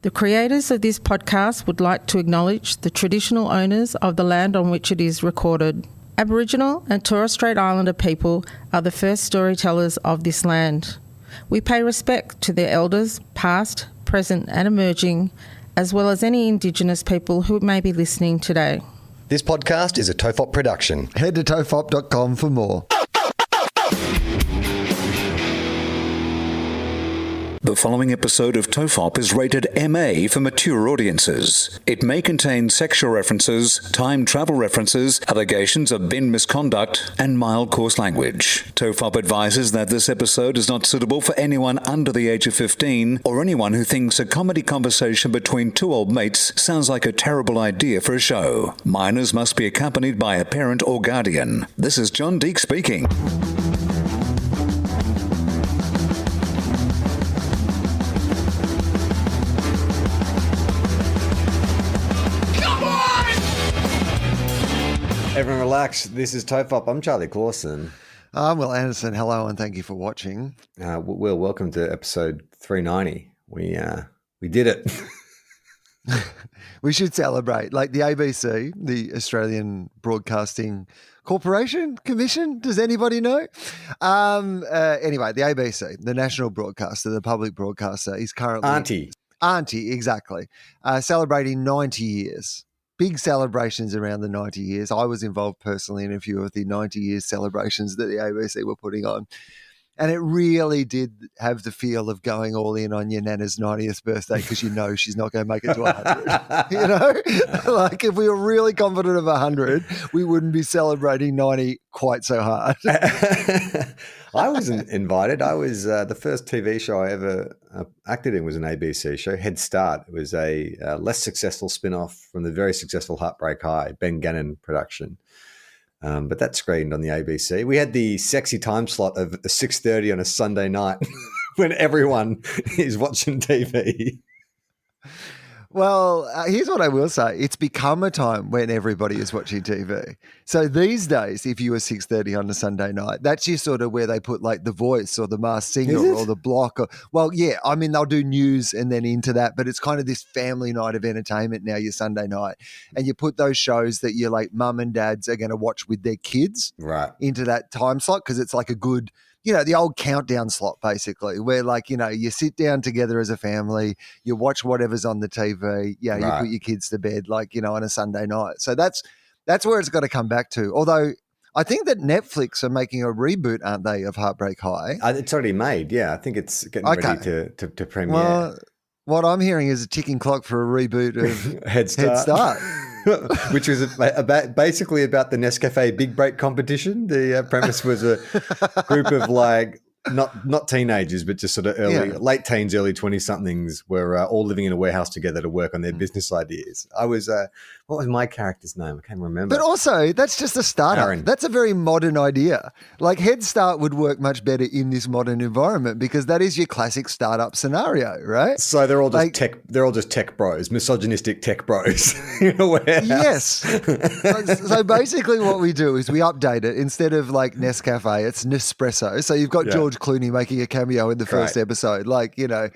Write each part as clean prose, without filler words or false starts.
The creators of this podcast would like to acknowledge the traditional owners of the land on which it is recorded. Aboriginal and Torres Strait Islander people are the first storytellers of this land. We pay respect to their elders, past, present and emerging, as well as any Indigenous people who may be listening today. This podcast is a TOFOP production. Head to tofop.com for more. The following episode of TOFOP is rated MA for mature audiences. It may contain sexual references, time travel references, allegations of bin misconduct, and mild coarse language. TOFOP advises that this episode is not suitable for anyone under the age of 15 or anyone who thinks a comedy conversation between two old mates sounds like a terrible idea for a show. Minors must be accompanied by a parent or guardian. This is John Deek speaking. Everyone relax. This is TOFOP. I'm Charlie Clausen. I'm Wil Anderson. Hello and thank you for watching. Will, welcome to episode 390. We did it. We should celebrate. Like the ABC, the Australian Broadcasting Corporation Commission. Does anybody know? Anyway, the ABC, the national broadcaster, the public broadcaster, is currently... Auntie, exactly. Celebrating 90 years. Big celebrations around the 90 years. I was involved personally in a few of the 90 years celebrations that the ABC were putting on. And it really did have the feel of going all in on your Nana's 90th birthday because you know she's not going to make it to 100. You know? Like if we were really confident of 100, we wouldn't be celebrating 90 quite so hard. I wasn't invited. I was the first TV show I ever acted in was an ABC show, Head Start. It was a less successful spin-off from the very successful Heartbreak High, Ben Gannon production. But that screened on the ABC. We had the sexy time slot of 6:30 on a Sunday night when everyone is watching TV. Well, here's what I will say. It's become a time when everybody is watching TV. So these days, if you were 6:30 on a Sunday night, that's just sort of where they put like The Voice or The Masked Singer or The Block. Well, yeah, I mean, they'll do news and then into that, but it's kind of this family night of entertainment now, your Sunday night. And you put those shows that you're like mum and dads are going to watch with their kids into that time slot because it's like a good... You know, the old countdown slot, basically, where like, you know, you sit down together as a family, you watch whatever's on the TV, you put your kids to bed, like, you know, on a Sunday night. So that's where it's got to come back to. Although I think that Netflix are making a reboot, aren't they, of Heartbreak High? It's already made, yeah. I think it's getting ready to premiere. Well, what I'm hearing is a ticking clock for a reboot of Head Start. Which was basically about the Nescafe Big Break competition. The premise was a group of like not teenagers, but just sort of late teens, early 20-somethings were all living in a warehouse together to work on their business ideas. I was, what was my character's name? I can't remember. But also, that's just a startup. Aaron. That's a very modern idea. Like Head Start would work much better in this modern environment because that is your classic startup scenario, right? So they're all just they're all just tech bros, misogynistic tech bros in a warehouse. Yes. So basically what we do is we update it. Instead of like Nescafe, it's Nespresso. So you've got George Clooney making a cameo in the first episode, like, you know,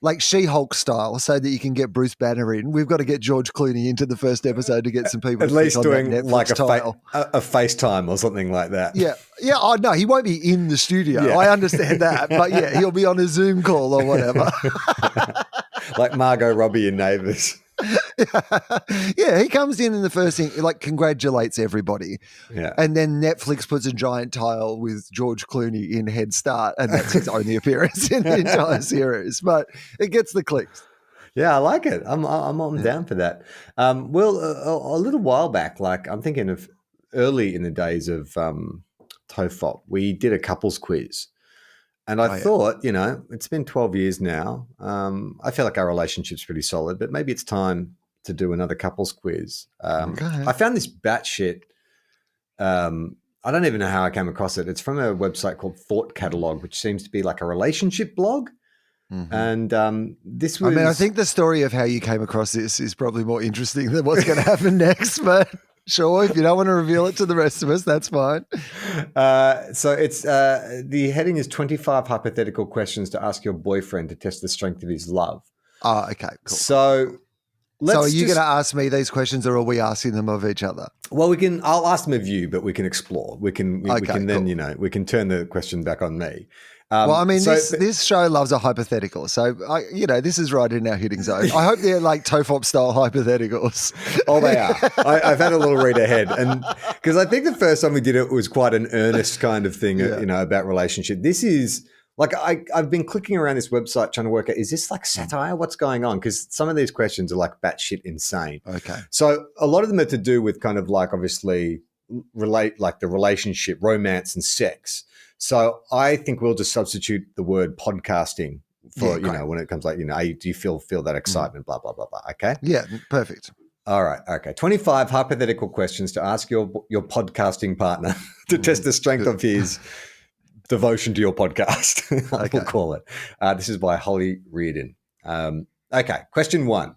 like She-Hulk style, so that you can get Bruce Banner in. We've got to get George Clooney into the first episode to get some people at least doing like a FaceTime or something like that. Yeah. Oh no, he won't be in the studio. Yeah. I understand that, but yeah, he'll be on a Zoom call or whatever. Like Margot Robbie in Neighbours. Yeah, he comes in the first thing, like congratulates everybody. Yeah. And then Netflix puts a giant tile with George Clooney in Head Start, and that's his only appearance in the entire series. But it gets the clicks. Yeah, I like it. I'm down for that. Well, a little while back, like I'm thinking of early in the days of TOFOP, we did a couples quiz. And I thought, you know, it's been 12 years now. I feel like our relationship's pretty solid, but maybe it's time to do another couples quiz. I found this batshit. I don't even know how I came across it. It's from a website called Thought Catalog, which seems to be like a relationship blog. Mm-hmm. And this was... I mean, I think the story of how you came across this is probably more interesting than what's going to happen next, but... Sure, if you don't want to reveal it to the rest of us, that's fine. So it's the heading is 25 hypothetical questions to ask your boyfriend to test the strength of his love. Oh, okay, cool. So are you going to ask me these questions, or are we asking them of each other? Well, I'll ask them of you, but we can explore. We can then, cool. we can turn the question back on me. Well, I mean, this show loves a hypothetical. So, this is right in our hitting zone. I hope they're like TOFOP style hypotheticals. Oh, they are. I've had a little read ahead. And because I think the first time we did it was quite an earnest kind of thing, about relationship. This is like, I've been clicking around this website trying to work out, is this like satire? What's going on? Because some of these questions are like batshit insane. Okay. So a lot of them are to do with kind of like, obviously, relate like the relationship, romance and sex. So I think we'll just substitute the word podcasting for, when it comes like, do you feel that excitement, blah, blah, blah, blah. Okay. Yeah. Perfect. All right. Okay. 25 hypothetical questions to ask your podcasting partner to test the strength of his devotion to your podcast. We'll call it. This is by Holly Reardon. Okay. Question 1.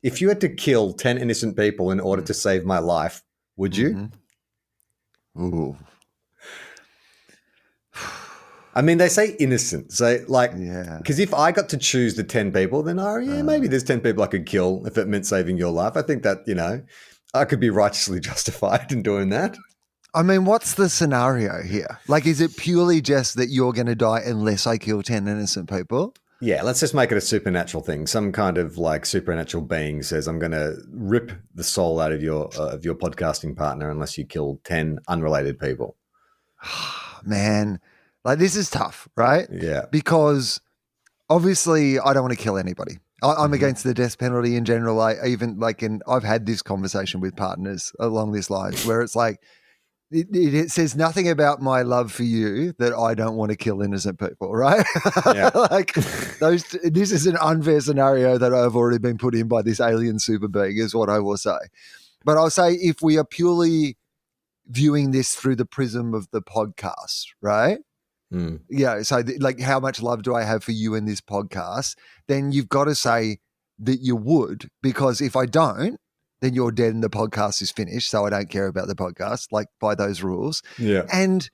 If you had to kill 10 innocent people in order to save my life, would you? Ooh. I mean, they say innocent. So, because if I got to choose the 10 people, then, maybe there's 10 people I could kill if it meant saving your life. I think that, I could be righteously justified in doing that. I mean, what's the scenario here? Like, is it purely just that you're going to die unless I kill 10 innocent people? Yeah, let's just make it a supernatural thing. Some kind of like supernatural being says, I'm going to rip the soul out of your podcasting partner unless you kill 10 unrelated people. Man. Like, this is tough, right? Yeah. Because obviously I don't want to kill anybody. I'm against the death penalty in general. I've had this conversation with partners along this line where it's like, it says nothing about my love for you that I don't want to kill innocent people, right? Yeah. This is an unfair scenario that I've already been put in by this alien super being is what I will say. But I'll say if we are purely viewing this through the prism of the podcast, right? Yeah. So how much love do I have for you in this podcast? Then you've got to say that you would, because if I don't, then you're dead and the podcast is finished. So I don't care about the podcast, like by those rules. Yeah. And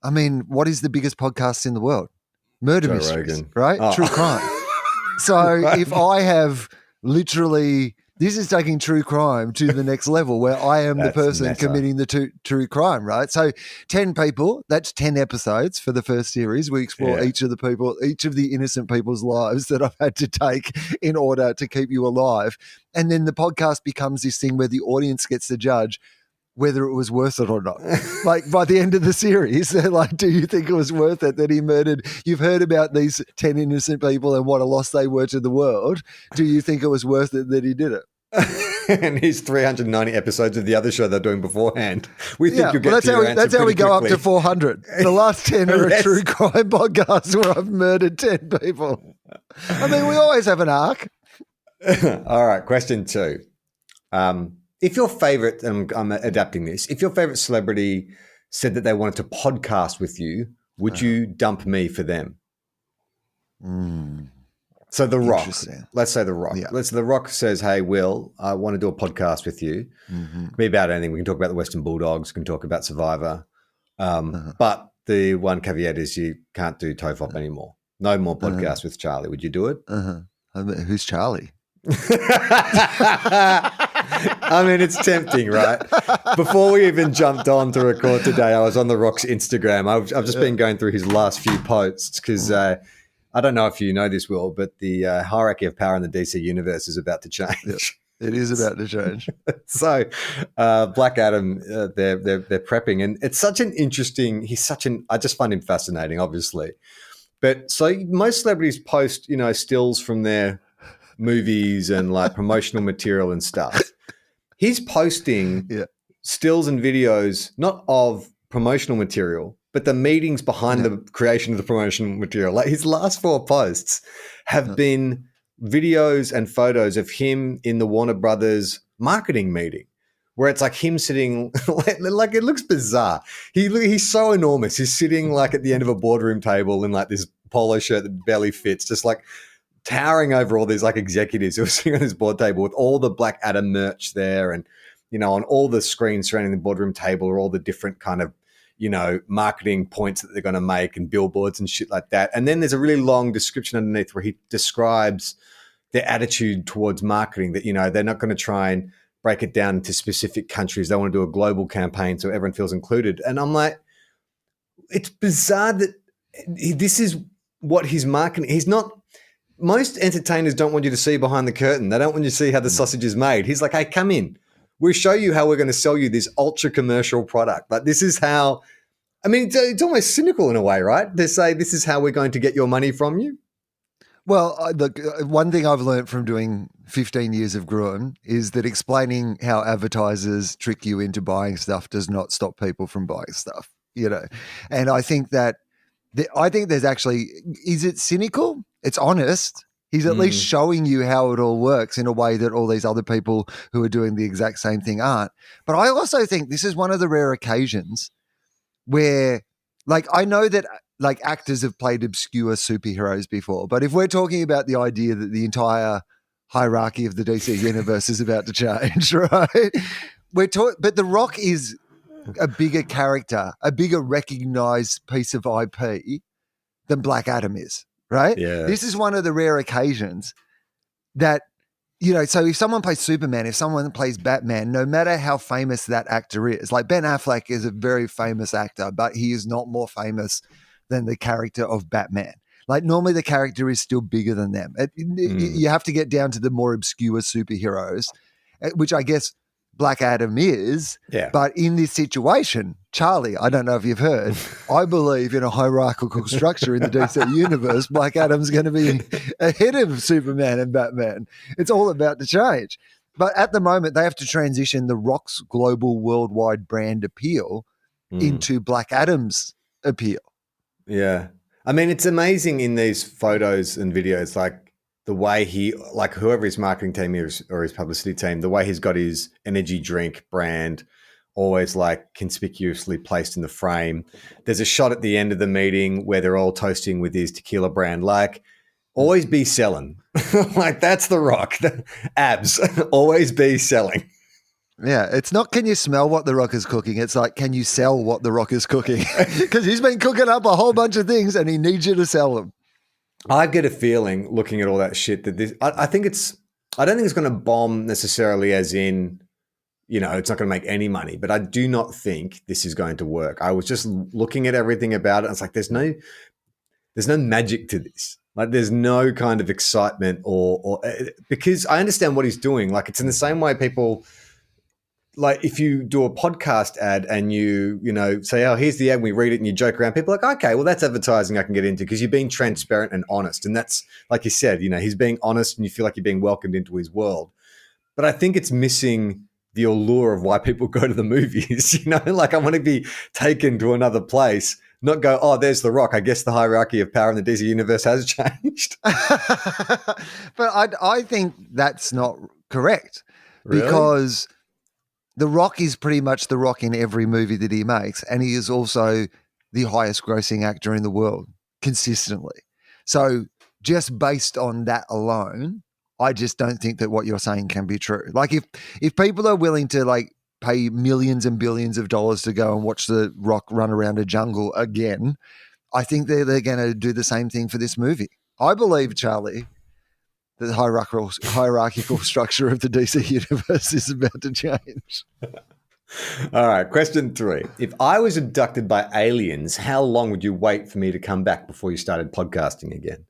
I mean, what is the biggest podcast in the world? Murder mysteries, Rogan. Right? Oh. True crime. So if I have literally, this is taking true crime to the next level where I am the person committing the true crime, right? So 10 people, that's 10 episodes for the first series. We explore each of the innocent people's lives that I've had to take in order to keep you alive. And then the podcast becomes this thing where the audience gets to judge whether it was worth it or not. Like by the end of the series, they're like, do you think it was worth it that he murdered? You've heard about these 10 innocent people and what a loss they were to the world. Do you think it was worth it that he did it? And his 390 episodes of the other show they're doing beforehand. We think you'll get that's how we go up to 400. The last 10 are a true crime podcast where I've murdered 10 people. I mean, we always have an arc. All right, question 2. If your favorite, I'm adapting this, if your favorite celebrity said that they wanted to podcast with you, would you dump me for them? So The Rock, let's say The Rock. Yeah. The Rock says, hey, Will, I want to do a podcast with you. Be about anything. We can talk about the Western Bulldogs. We can talk about Survivor. But the one caveat is you can't do TOFOP anymore. No more podcasts with Charlie. Would you do it? I mean, who's Charlie? I mean, it's tempting, right? Before we even jumped on to record today, I was on The Rock's Instagram. I've just been going through his last few posts because I don't know if you know this, Will, but the hierarchy of power in the DC universe is about to change. Yep. It is about to change. So Black Adam, they're prepping, and it's such an interesting. I just find him fascinating, obviously. But so most celebrities post, stills from their movies and like promotional material and stuff. He's posting stills and videos, not of promotional material, but the meetings behind the creation of the promotional material. Like his last 4 posts have been videos and photos of him in the Warner Brothers marketing meeting, where it's like him sitting, like it looks bizarre. He's so enormous. He's sitting like at the end of a boardroom table in like this polo shirt that barely fits, just like towering over all these like executives who are sitting on his board table with all the Black Adam merch there, and on all the screens surrounding the boardroom table are all the different kind of marketing points that they're going to make and billboards and shit like that. And then there's a really long description underneath where he describes their attitude towards marketing, that, you know, they're not going to try and break it down into specific countries. They want to do a global campaign so everyone feels included. And I'm like, it's bizarre that this is what he's marketing. He's not. Most entertainers don't want you to see behind the curtain. They don't want you to see how the sausage is made. He's like, hey, come in. We'll show you how we're going to sell you this ultra commercial product. Like, this is how, I mean, it's almost cynical in a way, right? They say this is how we're going to get your money from you. Well, look, one thing I've learned from doing 15 years of Gruen is that explaining how advertisers trick you into buying stuff does not stop people from buying stuff, you know? And I think that, there's actually, is it cynical? It's honest. He's at least showing you how it all works in a way that all these other people who are doing the exact same thing aren't. But I also think this is one of the rare occasions where, like, I know that like actors have played obscure superheroes before, but if we're talking about the idea that the entire hierarchy of the DC universe is about to change, right? But The Rock is a bigger character, a bigger recognized piece of IP than Black Adam is, right? Yeah. This is one of the rare occasions that, you know, so if someone plays Superman, if someone plays Batman, no matter how famous that actor is, like Ben Affleck is a very famous actor, but he is not more famous than the character of Batman. Like, normally the character is still bigger than them. You have to get down to the more obscure superheroes, which I guess Black Adam is. Yeah. But in this situation, Charlie, I don't know if you've heard, I believe in a hierarchical structure in the DC universe. Black Adam's going to be ahead of Superman and Batman. It's all about to change. But at the moment, they have to transition The Rock's global worldwide brand appeal into Black Adam's appeal. Yeah. I mean, it's amazing in these photos and videos, like the way he, like whoever his marketing team is or his publicity team, the way he's got his energy drink brand always like conspicuously placed in the frame. There's a shot at the end of the meeting where they're all toasting with his tequila brand. Like, always be selling. Like, that's The Rock. The abs. Always be selling. Yeah, it's not can you smell what The Rock is cooking. It's like, can you sell what The Rock is cooking? Because he's been cooking up a whole bunch of things and he needs you to sell them. I get a feeling looking at all that shit that this, I don't think it's going to bomb necessarily as in, you know, it's not going to make any money, but I do not think this is going to work. I was just looking at everything about it. And it's like, there's no magic to this. Like, there's no kind of excitement or because I understand what he's doing. Like, it's in the same way people, like if you do a podcast ad and you know, say, oh, here's the ad, and we read it and you joke around, people are like, okay, well, that's advertising I can get into because you're being transparent and honest. And that's, like you said, you know, he's being honest and you feel like you're being welcomed into his world. But I think it's missing the allure of why people go to the movies, you know, like I want to be taken to another place, not go, oh, there's The Rock. I guess the hierarchy of power in the DC universe has changed. But I think that's not correct. Really? Because The Rock is pretty much The Rock in every movie that he makes, and he is also the highest grossing actor in the world consistently. So just based on that alone, I just don't think that what you're saying can be true. Like if people are willing to like pay millions and billions of dollars to go and watch The Rock run around a jungle again, I think they're going to do the same thing for this movie. I believe, Charlie, the hierarchical structure of the DC universe is about to change. All right, question 3. If I was abducted by aliens, how long would you wait for me to come back before you started podcasting again?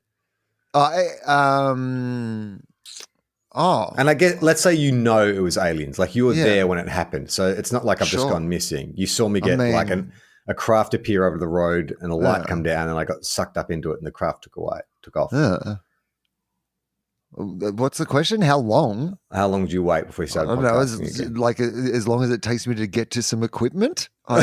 And I get, let's say you know it was aliens, like you were there when it happened. So it's not like I've just gone missing. You saw me get like a craft appear over the road and a light come down and I got sucked up into it and the craft took off. What's the question? How long? How long would you wait before you started podcasting again? Like as long as it takes me to get to some equipment. How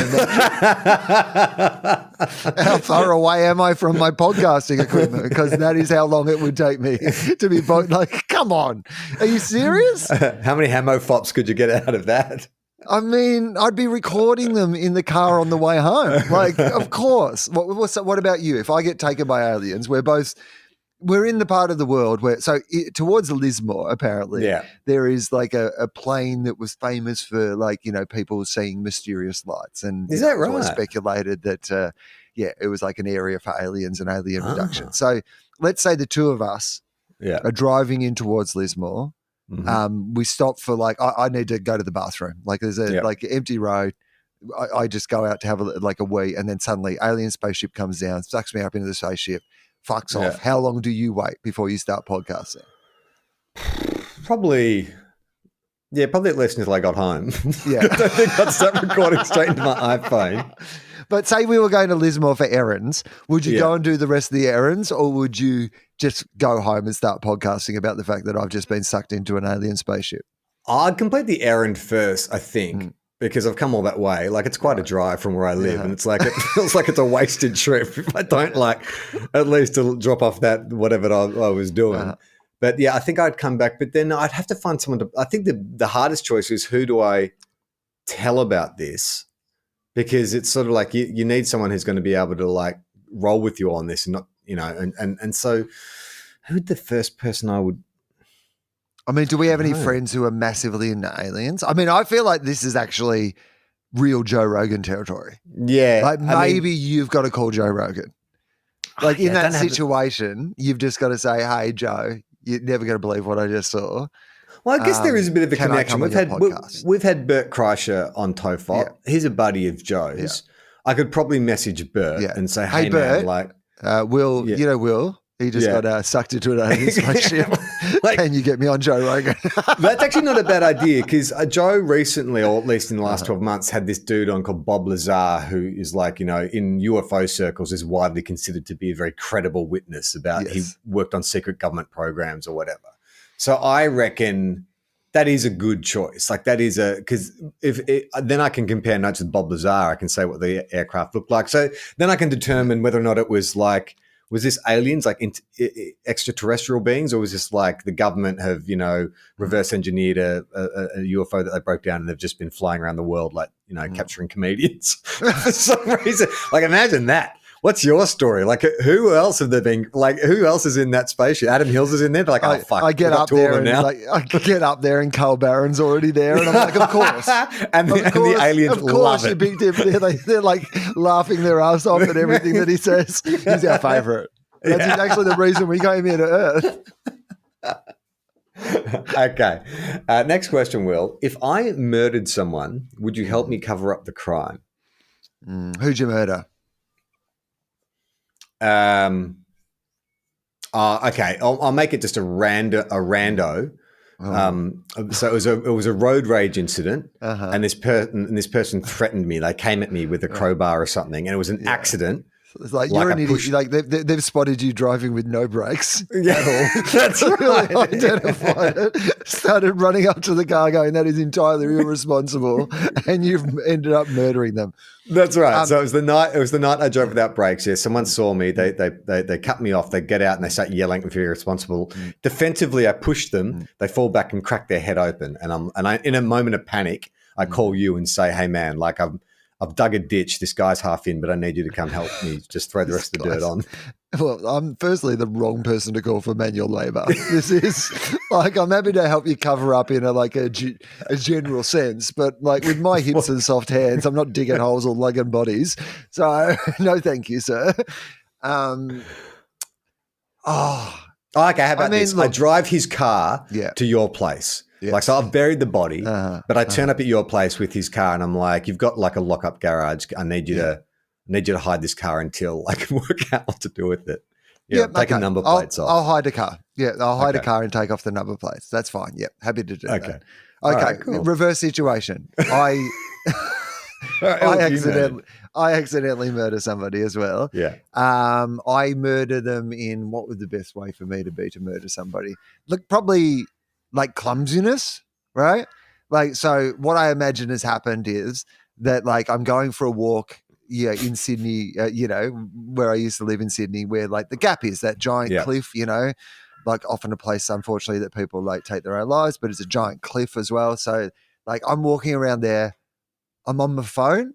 far away am I from my podcasting equipment? Because that is how long it would take me to be like, come on. Are you serious? How many HamoFops could you get out of that? I mean, I'd be recording them in the car on the way home. Like, of course. What about you? If I get taken by aliens, we're in the part of the world where, towards Lismore, apparently, there is like a plane that was famous for like, you know, people seeing mysterious lights. And is that right? It was speculated that, it was like an area for aliens and alien abduction. So let's say the two of us Yeah. are driving in towards Lismore. We stop for like, I need to go to the bathroom. Like there's a like empty road. I just go out to have a wee, and then suddenly alien spaceship comes down, sucks me up into the spaceship, fucks off. How long do you wait before you start podcasting? Probably at least until I got home. Yeah. I think I'd start recording straight into my iPhone. But say we were going to Lismore for errands, would you go and do the rest of the errands, or would you just go home and start podcasting about the fact that I've just been sucked into an alien spaceship? I'd complete the errand first, I think, because I've come all that way. Like, it's quite a drive from where I live, and it's like it feels like it's a wasted trip if I don't at least to drop off that whatever I was doing. But yeah, I think I'd come back, but then I'd have to find someone to. I think the hardest choice is, who do I tell about this? Because it's sort of like you need someone who's going to be able to like roll with you on this, and not, and so who'd the first person I would. I mean, do we have any friends who are massively into aliens? I mean, I feel like this is actually real Joe Rogan territory. Yeah. Like maybe you've got to call Joe Rogan. Like in that situation, you've just got to say, hey, Joe, you're never going to believe what I just saw. Well, I guess there is a bit of a connection. We've had Bert Kreischer on TOFOP. Yeah. He's a buddy of Joe's. Yeah. I could probably message Bert and say, hey Bert, man, Will, Will, he just got sucked into an alien spaceship. Can you get me on Joe Rogan? That's actually not a bad idea, because Joe recently, or at least in the last 12 months, had this dude on called Bob Lazar, who is like, in UFO circles is widely considered to be a very credible witness about he worked on secret government programs or whatever. So I reckon that is a good choice. Like that is because then I can compare notes with Bob Lazar. I can say what the aircraft looked like. So then I can determine whether or not it was like, was this aliens, like extraterrestrial beings, or was this like the government have, reverse engineered a UFO that they broke down and they've just been flying around the world, like, capturing comedians for some reason. Like, imagine that. What's your story? Like, who else have there been? Like, who else is in that spaceship? Adam Hills is in there. They're like, oh fuck! I get up there and I get up there, and Carl Barron's already there, and I'm like, of course. and the aliens love it. You picked him. They're like laughing their ass off at everything that he says. He's our favorite. That's actually the reason we came here to Earth. Okay. Next question, Will. If I murdered someone, would you help me cover up the crime? Who'd you murder? Okay, I'll make it just a rando. So it was a road rage incident, and this person threatened me. They came at me with a crowbar or something, and it was an accident. It's like you're an idiot. Like they've spotted you driving with no brakes. Yeah, that's right. Identified it. Started running up to the car, going, "That is entirely irresponsible," and you've ended up murdering them. That's right. So it was the night I drove without brakes. Yeah, someone saw me. They cut me off. They get out and they start yelling if you're irresponsible. Defensively, I push them. They fall back and crack their head open. And I in a moment of panic, I call you and say, "Hey man, like I've dug a ditch. This guy's half in, but I need you to come help me. Just throw the rest of the dirt on." Well, I'm firstly the wrong person to call for manual labour. This is like, I'm happy to help you cover up in a general sense, but like with my hips and soft hands, I'm not digging holes or lugging bodies. So no, thank you, sir. Okay, how about this? Look, I drive his car to your place. Yes. Like, so I've buried the body, but I turn up at your place with his car, and I'm like, "You've got like a lock-up garage. I need you to hide this car until I can work out what to do with it." Take a number plates off. I'll hide a car. Yeah, I'll hide a car and take off the number plates. That's fine. Yep, happy to do that. Okay, right, cool. Reverse situation. I accidentally murder somebody as well. Yeah. I murder them in what would the best way for me to be to murder somebody? Look, probably like clumsiness, right? Like, so what I imagine has happened is that like I'm going for a walk, in Sydney, where I used to live in Sydney, where like the Gap is, that giant cliff, like often a place, unfortunately, that people like take their own lives, but it's a giant cliff as well. So like I'm walking around there, I'm on my phone.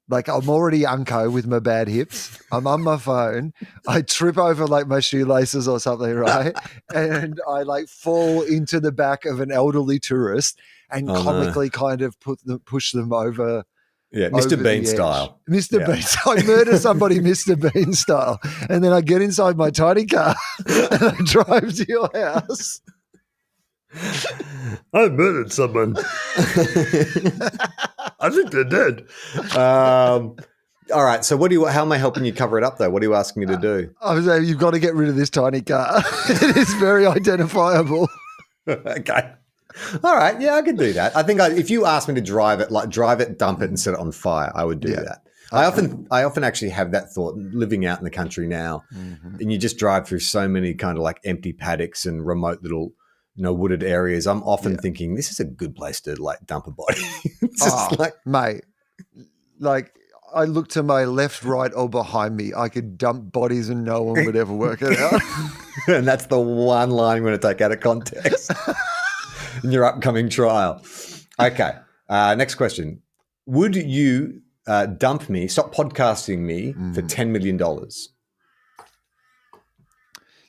Like I'm already unco with my bad hips. I'm on my phone. I trip over like my shoelaces or something, right? And I like fall into the back of an elderly tourist and comically kind of push them over Yeah, over Mr. the Bean edge. style. Mr. Yeah. Bean. I murder somebody Mr. Bean style. And then I get inside my tiny car and I drive to your house. I murdered someone. I think they're dead. All right. So how am I helping you cover it up though? What are you asking me to do? I was saying, you've got to get rid of this tiny car. It is very identifiable. Okay. All right. Yeah, I could do that. I think if you asked me to drive it, dump it and set it on fire, I would do that. I often actually have that thought living out in the country now, and you just drive through so many kind of like empty paddocks and remote little, wooded areas. I'm often thinking this is a good place to like dump a body. It's just mate, like I look to my left, right, or behind me. I could dump bodies and no one would ever work it out. And that's the one line I'm going to take out of context in your upcoming trial. Okay. Next question. Would you dump me, stop podcasting me for $10 million?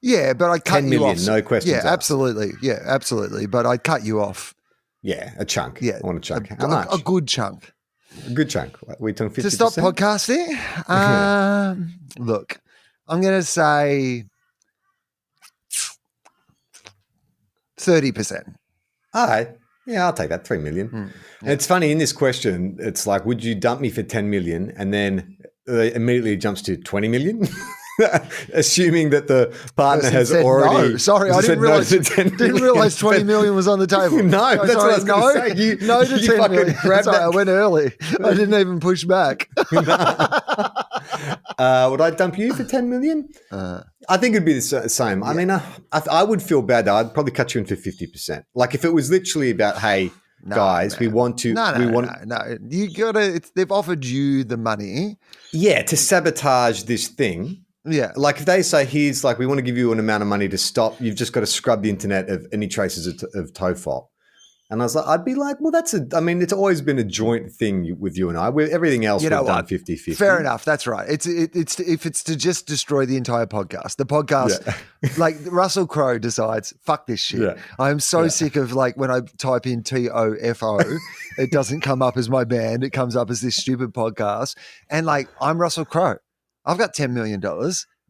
Yeah, but I cut 10 you million, off. no questions asked. Absolutely. Yeah, absolutely. But I'd cut you off. Yeah, a chunk. Yeah. I want a chunk. How much? A good chunk. A good chunk. We talking 50%? To stop podcasting? Look, I'm going to say 30%. All right. Yeah, I'll take that. 3 million. And it's funny in this question, it's like, would you dump me for 10 million? And then immediately jumps to 20 million, assuming that the partner has already. No. Sorry, I didn't realize 20 million was on the table. No, that's what I was going to say. No to 10 million. Sorry, I went early. I didn't even push back. Would I dump you for 10 million? I think it'd be the same. Yeah. I mean, I would feel bad though. I'd probably cut you in for 50%. Like if it was literally about, hey, guys, man. No. You gotta. They've offered you the money. Yeah, to sabotage this thing. Yeah. Like if they say, here's like, we want to give you an amount of money to stop, you've just got to scrub the internet of any traces of TOFOP. And I was like, I'd be like, well, it's always been a joint thing with you and I. Everything else we've done 50-50. Fair enough. That's right. It's if it's to just destroy the entire podcast. The podcast, like Russell Crowe decides, fuck this shit. Yeah. I am so sick of like when I type in TOFO, it doesn't come up as my band. It comes up as this stupid podcast. And like, I'm Russell Crowe. I've got $10 million.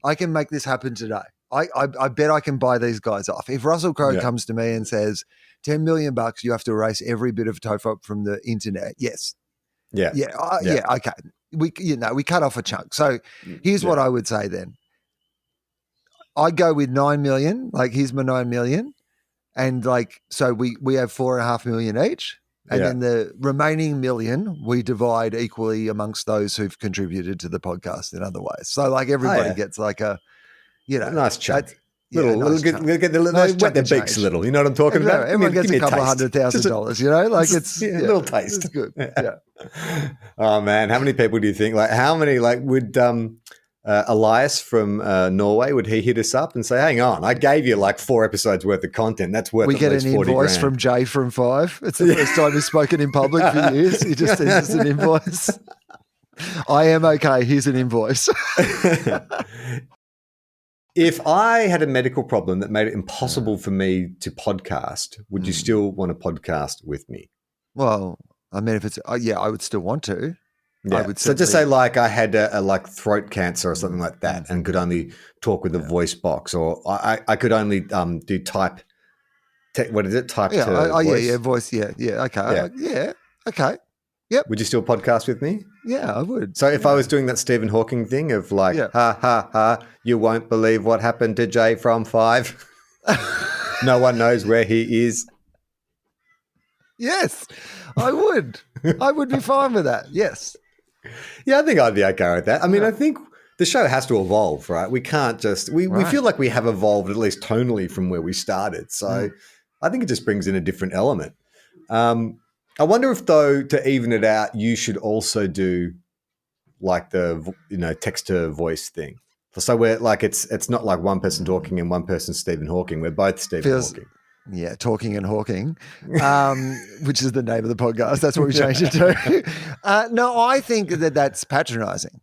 I can make this happen today. I bet I can buy these guys off. If Russell Crowe comes to me and says, $10 million, you have to erase every bit of TOFOP from the internet. Yes. Yeah. Okay. We cut off a chunk. So here's what I would say then. I'd go with 9 million. Like here's my 9 million. And like, so we have 4.5 million each. And then the remaining million, we divide equally amongst those who've contributed to the podcast in other ways. So like everybody gets like a, nice chunk. Wet their beaks a little. You know what I'm talking about? Everyone gets a couple $100,000, like it's a little taste. It's good. Yeah. Oh man, how many people do you think? Like, how many? Like, would Elias from Norway, would he hit us up and say, "Hang on, I gave you like 4 episodes worth of content. That's worth." We get an invoice $40,000. from Jay from 5. It's the first time he's spoken in public for years. He just sends us an invoice. I am okay. Here's an invoice. If I had a medical problem that made it impossible for me to podcast, would you still want to podcast with me? Well, I mean, if it's I would still want to. Yeah. I would so just say like I had a like throat cancer or something like that, and could only talk with a voice box, or I could only do type. What is it? Type to voice? Voice. Yeah. Okay. Okay. Yep. Would you still podcast with me? Yeah, I would. So if I was doing that Stephen Hawking thing of like, ha, ha, ha, you won't believe what happened to Jay from 5. No one knows where he is. Yes, I would. I would be fine with that. Yes. Yeah, I think I'd be okay with that. I mean, I think the show has to evolve, right? We can't just, we feel like we have evolved at least tonally from where we started. So I think it just brings in a different element. I wonder if, though, to even it out, you should also do like the text to voice thing. So we're like it's not like one person talking and one person Stephen Hawking. We're both Stephen Hawking. Yeah, Talking and Hawking, which is the name of the podcast. That's what we changed it to. No, I think that's patronizing.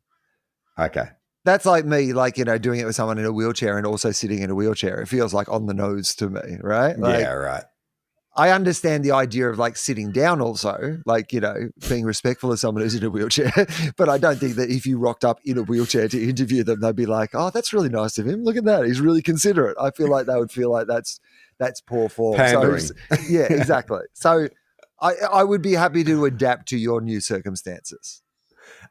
Okay. That's like me, like, doing it with someone in a wheelchair and also sitting in a wheelchair. It feels like on the nose to me, right? Like, yeah, right. I understand the idea of like sitting down also, like, you know, being respectful of someone who's in a wheelchair. But I don't think that if you rocked up in a wheelchair to interview them, they'd be like, oh, that's really nice of him. Look at that. He's really considerate. I feel like they would feel like that's poor form. Pandering. So, yeah, exactly. So I would be happy to adapt to your new circumstances.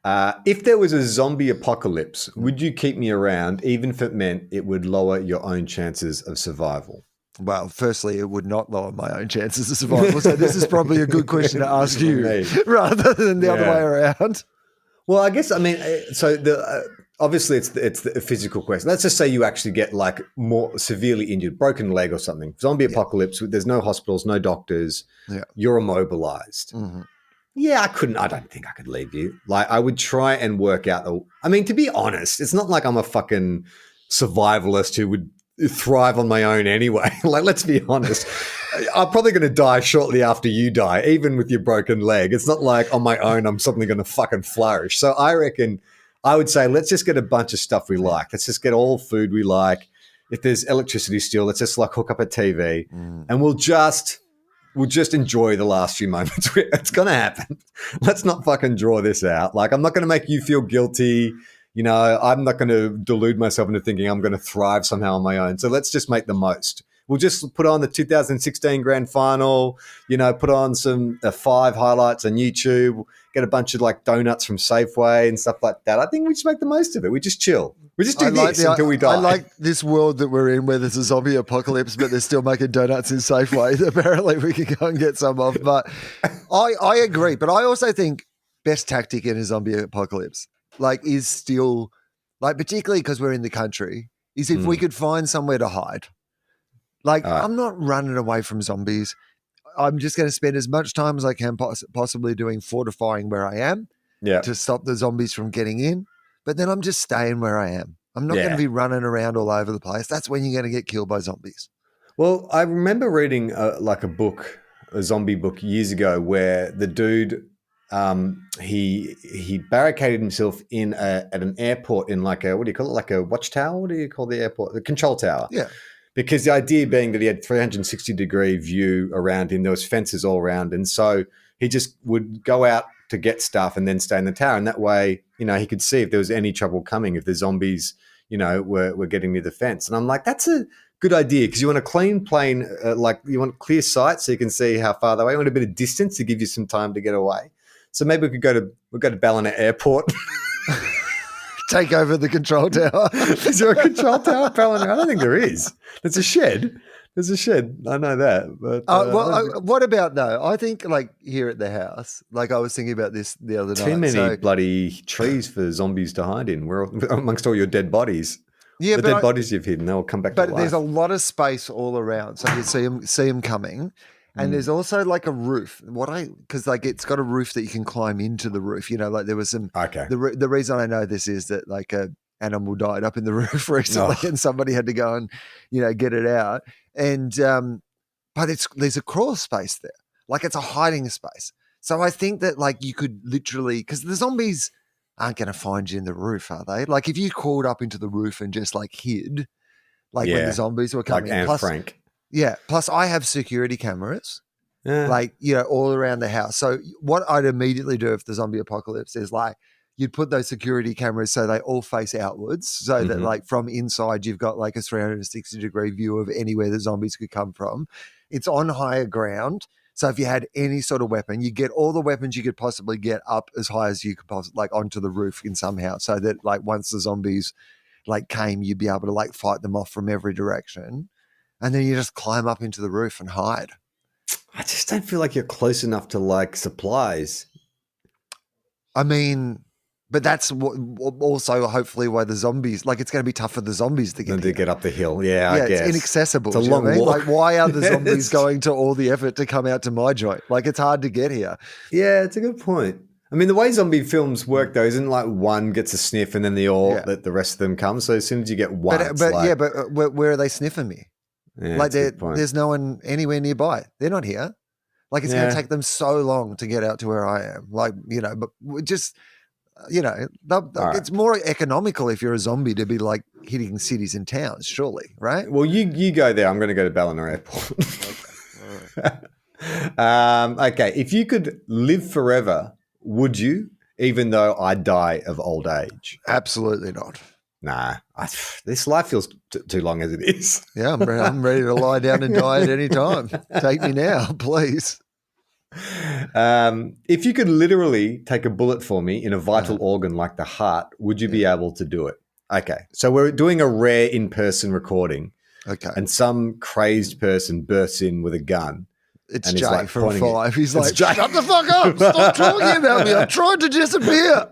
If there was a zombie apocalypse, would you keep me around, even if it meant it would lower your own chances of survival? Well, firstly, it would not lower my own chances of survival. So this is probably a good question to ask you rather than the other way around. Well, I guess, I mean, so obviously it's the physical question. Let's just say you actually get like more severely injured, broken leg or something. Zombie apocalypse, there's no hospitals, no doctors. Yeah. You're immobilized. Mm-hmm. Yeah, I don't think I could leave you. Like, I would try and work out. I mean, to be honest, it's not like I'm a fucking survivalist who would thrive on my own anyway. Like, let's be honest. I'm probably going to die shortly after you die, even with your broken leg. It's not like on my own I'm suddenly going to fucking flourish. So I reckon I would say let's just get a bunch of stuff we like. Let's just get all food we like. If there's electricity still, let's just like hook up a TV and we'll just enjoy the last few moments. It's going to happen. Let's not fucking draw this out. Like, I'm not going to make you feel guilty. You know, I'm not going to delude myself into thinking I'm going to thrive somehow on my own. So let's just make the most. We'll just put on the 2016 grand final, you know, put on some 5 highlights on YouTube, get a bunch of like donuts from Safeway and stuff like that. I think we just make the most of it. We just chill. We just do this until we die. I like this world that we're in where there's a zombie apocalypse, but they're still making donuts in Safeway. Apparently we can go and get some of. But I agree. But I also think best tactic in a zombie apocalypse, like, is still, like, particularly because we're in the country, is if we could find somewhere to hide. Like, I'm not running away from zombies. I'm just going to spend as much time as I can possibly doing fortifying where I am to stop the zombies from getting in. But then I'm just staying where I am. I'm not going to be running around all over the place. That's when you're going to get killed by zombies. Well, I remember reading like a zombie book years ago where the dude, he barricaded himself in at an airport in like what do you call it? Like a watchtower? What do you call the airport? The control tower. Yeah. Because the idea being that he had 360-degree view around him. There was fences all around. And so he just would go out to get stuff and then stay in the tower. And that way, you know, he could see if there was any trouble coming, if the zombies, you know, were getting near the fence. And I'm like, that's a good idea because you want a clean plane, like you want clear sight so you can see how far away. You want a bit of distance to give you some time to get away. So maybe we'll go to Ballina Airport. Take over the control tower. Is there a control tower, Ballina? I don't think there is. There's a shed. There's a shed. I know that. But what about though? I think like here at the house, like I was thinking about this the other night. Too many bloody trees for zombies to hide in. We're amongst all your dead bodies. Yeah, the dead bodies you've hidden, they'll come back to life. But there's a lot of space all around, so you see them coming. And there's also like a roof. Because like it's got a roof that you can climb into the roof. You know, like there was some. Okay. The reason I know this is that like a animal died up in the roof recently, and somebody had to go and, you know, get it out. And but there's a crawl space there, like it's a hiding space. So I think that like you could literally, because the zombies aren't going to find you in the roof, are they? Like if you crawled up into the roof and just like hid, like when the zombies were coming. Like Anne Frank. Yeah. Plus, I have security cameras, like, you know, all around the house. So what I'd immediately do if the zombie apocalypse is like, you'd put those security cameras so they all face outwards so that like from inside, you've got like a 360-degree view of anywhere the zombies could come from. It's on higher ground. So if you had any sort of weapon, you get all the weapons you could possibly get up as high as you could possibly, like onto the roof in somehow, so that like once the zombies like came, you'd be able to like fight them off from every direction. And then you just climb up into the roof and hide. I just don't feel like you're close enough to like supplies. I mean, but that's also hopefully why the zombies, like it's going to be tough for the zombies to get up the hill. Yeah, I guess. It's inaccessible. It's a long walk. Like why are the zombies going to all the effort to come out to my joint? Like it's hard to get here. Yeah, it's a good point. I mean, the way zombie films work, though, isn't like one gets a sniff and then let the rest of them come. So as soon as you get one, but where are they sniffing me? Yeah, like there's no one anywhere nearby. They're not here. Like it's going to take them so long to get out to where I am. Like, you know, but just, you know, it's more economical if you're a zombie to be like hitting cities and towns, surely, right? Well, you go there. I'm going to go to Ballina Airport. Okay. All Okay, if you could live forever, would you? Even though I die of old age? Absolutely not. Nah, this life feels too long as it is. Yeah, I'm ready to lie down and die at any time. Take me now, please. If you could literally take a bullet for me in a vital organ like the heart, would you be able to do it? Okay, so we're doing a rare in-person recording. Okay. And some crazed person bursts in with a gun. It's and Jay like from pointing 5. He's It's like, Jay. shut the fuck up. Stop talking about me. I'm trying to disappear.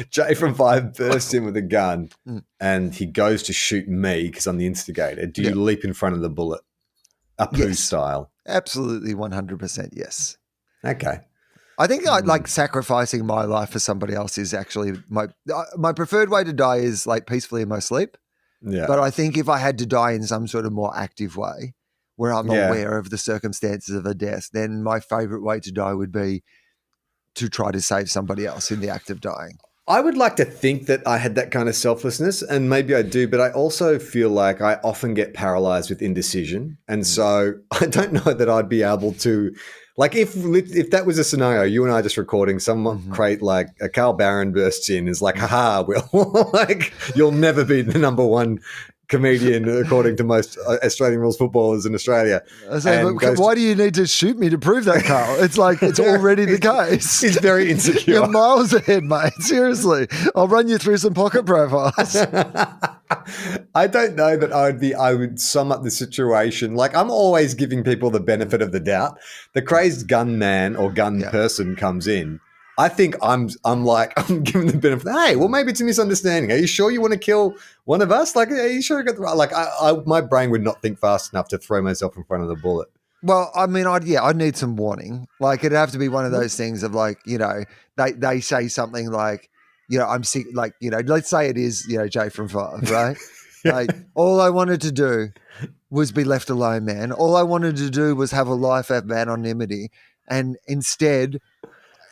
Jay from 5 bursts in with a gun and he goes to shoot me because I'm the instigator. Do you leap in front of the bullet? Apu style? Absolutely 100% yes. Okay. I think like sacrificing my life for somebody else is actually my preferred way to die is like peacefully in my sleep. Yeah. But I think if I had to die in some sort of more active way where I'm aware of the circumstances of a death, then my favorite way to die would be to try to save somebody else in the act of dying. I would like to think that I had that kind of selflessness, and maybe I do, but I also feel like I often get paralyzed with indecision. And so I don't know that I'd be able to, like if that was a scenario, you and I just recording, someone create like a Carl Barron bursts in, is like, haha, Will, like you'll never be the number one comedian according to most Australian rules footballers in Australia. I say, but why do you need to shoot me to prove that, Carl? It's like it's already the case. He's very insecure. You're miles ahead, mate. Seriously. I'll run you through some pocket profiles. I don't know that I would sum up the situation. Like I'm always giving people the benefit of the doubt. The crazed gunman or gun person comes in. I think I'm giving the benefit. Hey, well, maybe it's a misunderstanding. Are you sure you want to kill one of us? Like, are you sure you got the right? Like, my brain would not think fast enough to throw myself in front of the bullet. Well, I mean, I'd need some warning. Like, it'd have to be one of those things of like, you know, they say something like, you know, I'm sick. Like, you know, let's say it is, you know, Jay from 5, right? Like, all I wanted to do was be left alone, man. All I wanted to do was have a life of anonymity, and instead,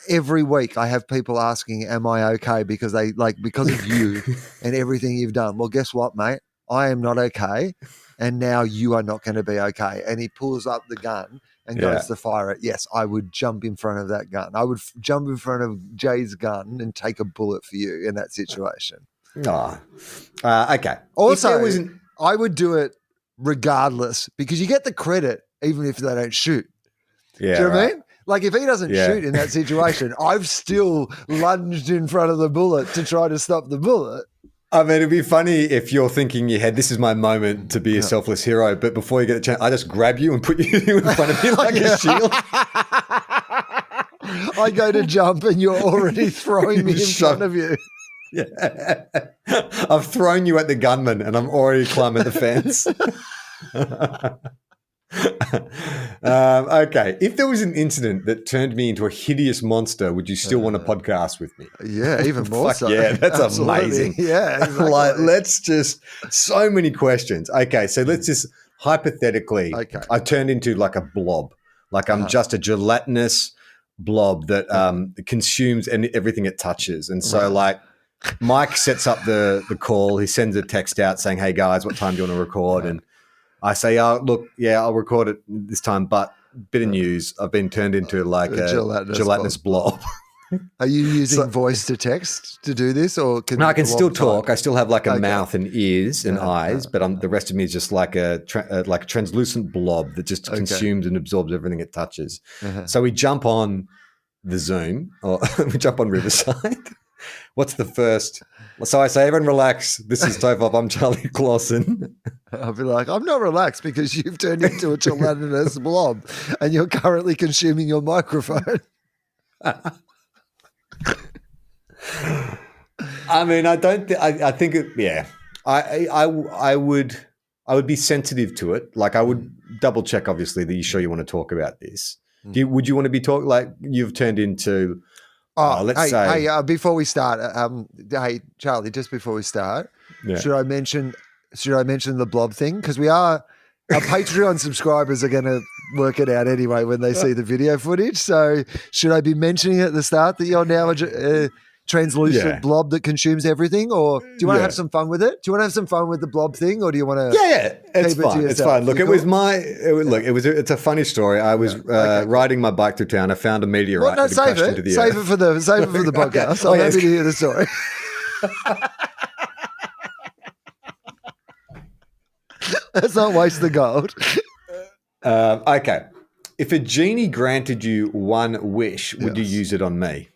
every week I have people asking, am I okay? Because because of you and everything you've done. Well, guess what, mate? I am not okay. And now you are not going to be okay. And he pulls up the gun and goes to fire it. Yes, I would jump in front of that gun. I would jump in front of Jay's gun and take a bullet for you in that situation. Okay. Also, I would do it regardless because you get the credit even if they don't shoot. Yeah, do you know what I mean? Like if he doesn't shoot in that situation, I've still lunged in front of the bullet to try to stop the bullet. I mean, it'd be funny if you're thinking in your head, this is my moment to be a selfless hero, but before you get a chance, I just grab you and put you in front of me like a shield. I go to jump and you're already throwing me in front of you. Yeah. I've thrown you at the gunman and I'm already climbing the fence. Okay. If there was an incident that turned me into a hideous monster, would you still want to podcast with me? Yeah, even more so. Yeah, that's Absolutely. amazing. Yeah, exactly. Like, let's just so many questions. Okay, so let's just hypothetically. Okay. I turned into like a blob, like I'm just a gelatinous blob that consumes everything it touches, and so like. Mike sets up the call. He sends a text out saying, "Hey guys, what time do you want to record?" And I say, "Oh, look, yeah, I'll record it this time, but bit of news. I've been turned into like a gelatinous blob." Are you using voice to text to do this, or no? I can still talk. I still have like a mouth and ears and eyes, but the rest of me is just like a translucent blob that just consumes and absorbs everything it touches. So we jump on the Zoom, or we jump on Riverside. What's the first? So I say, everyone relax. This is TOFOP. I'm Charlie Clausen. I'll be like, I'm not relaxed because you've turned into a gelatinous blob and you're currently consuming your microphone. I mean, I don't. I think it. Yeah, I would be sensitive to it. Like I would double check. Obviously, that you sure you want to talk about this. Would you want to be talking like you've turned into? Let's say. Hey, before we start, hey Charlie, just before we start, should I mention the blob thing? Because our Patreon subscribers are going to work it out anyway when they see the video footage. So should I be mentioning at the start that you're now translucent blob that consumes everything? Or do you want to Yeah. have some fun with it? Do you want to have some fun with the blob thing, or do you want to? Yeah, it's keep it to fine. It's yourself? fine. Look, You it was cool? it's a funny story. I was riding my bike through town. I found a meteorite Well, no, that had crashed into the save earth. it for the podcast. Oh, I'm yes. happy to hear the story. Let's not waste the gold. Okay. If a genie granted you one wish, would you Yes. use it on me?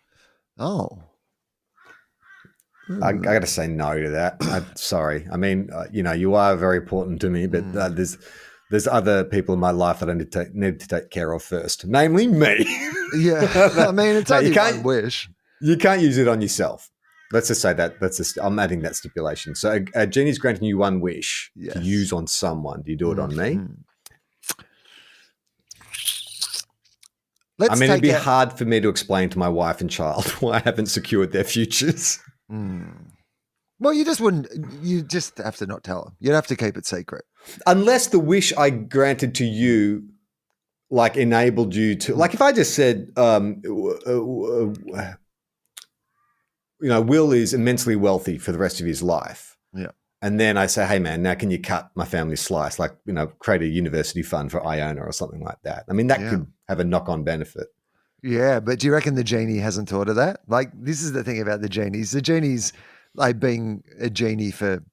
Oh, I got to say no to that. Sorry. I mean, you are very important to me, but there's other people in my life that I need to take care of first, namely me. yeah. I mean, it's No, you only can't- one wish. You can't use it on yourself. Let's just say that. I'm adding that stipulation. So a genie's granting you one wish Yes. to use on someone. Do you do it on me? Let's I mean, it'd be take hard for me to explain to my wife and child why I haven't secured their futures. Well, you just wouldn't. You just have to not tell them. You'd have to keep it secret. Unless the wish I granted to you, like, enabled you to, like, if I just said, Will is immensely wealthy for the rest of his life. Yeah. And then I say, hey, man, now can you cut my family slice? Like, create a university fund for Iona or something like that. I mean, that could have a knock-on benefit. Yeah, but do you reckon the genie hasn't thought of that? Like, this is the thing about the genies. The genies, like, being a genie for,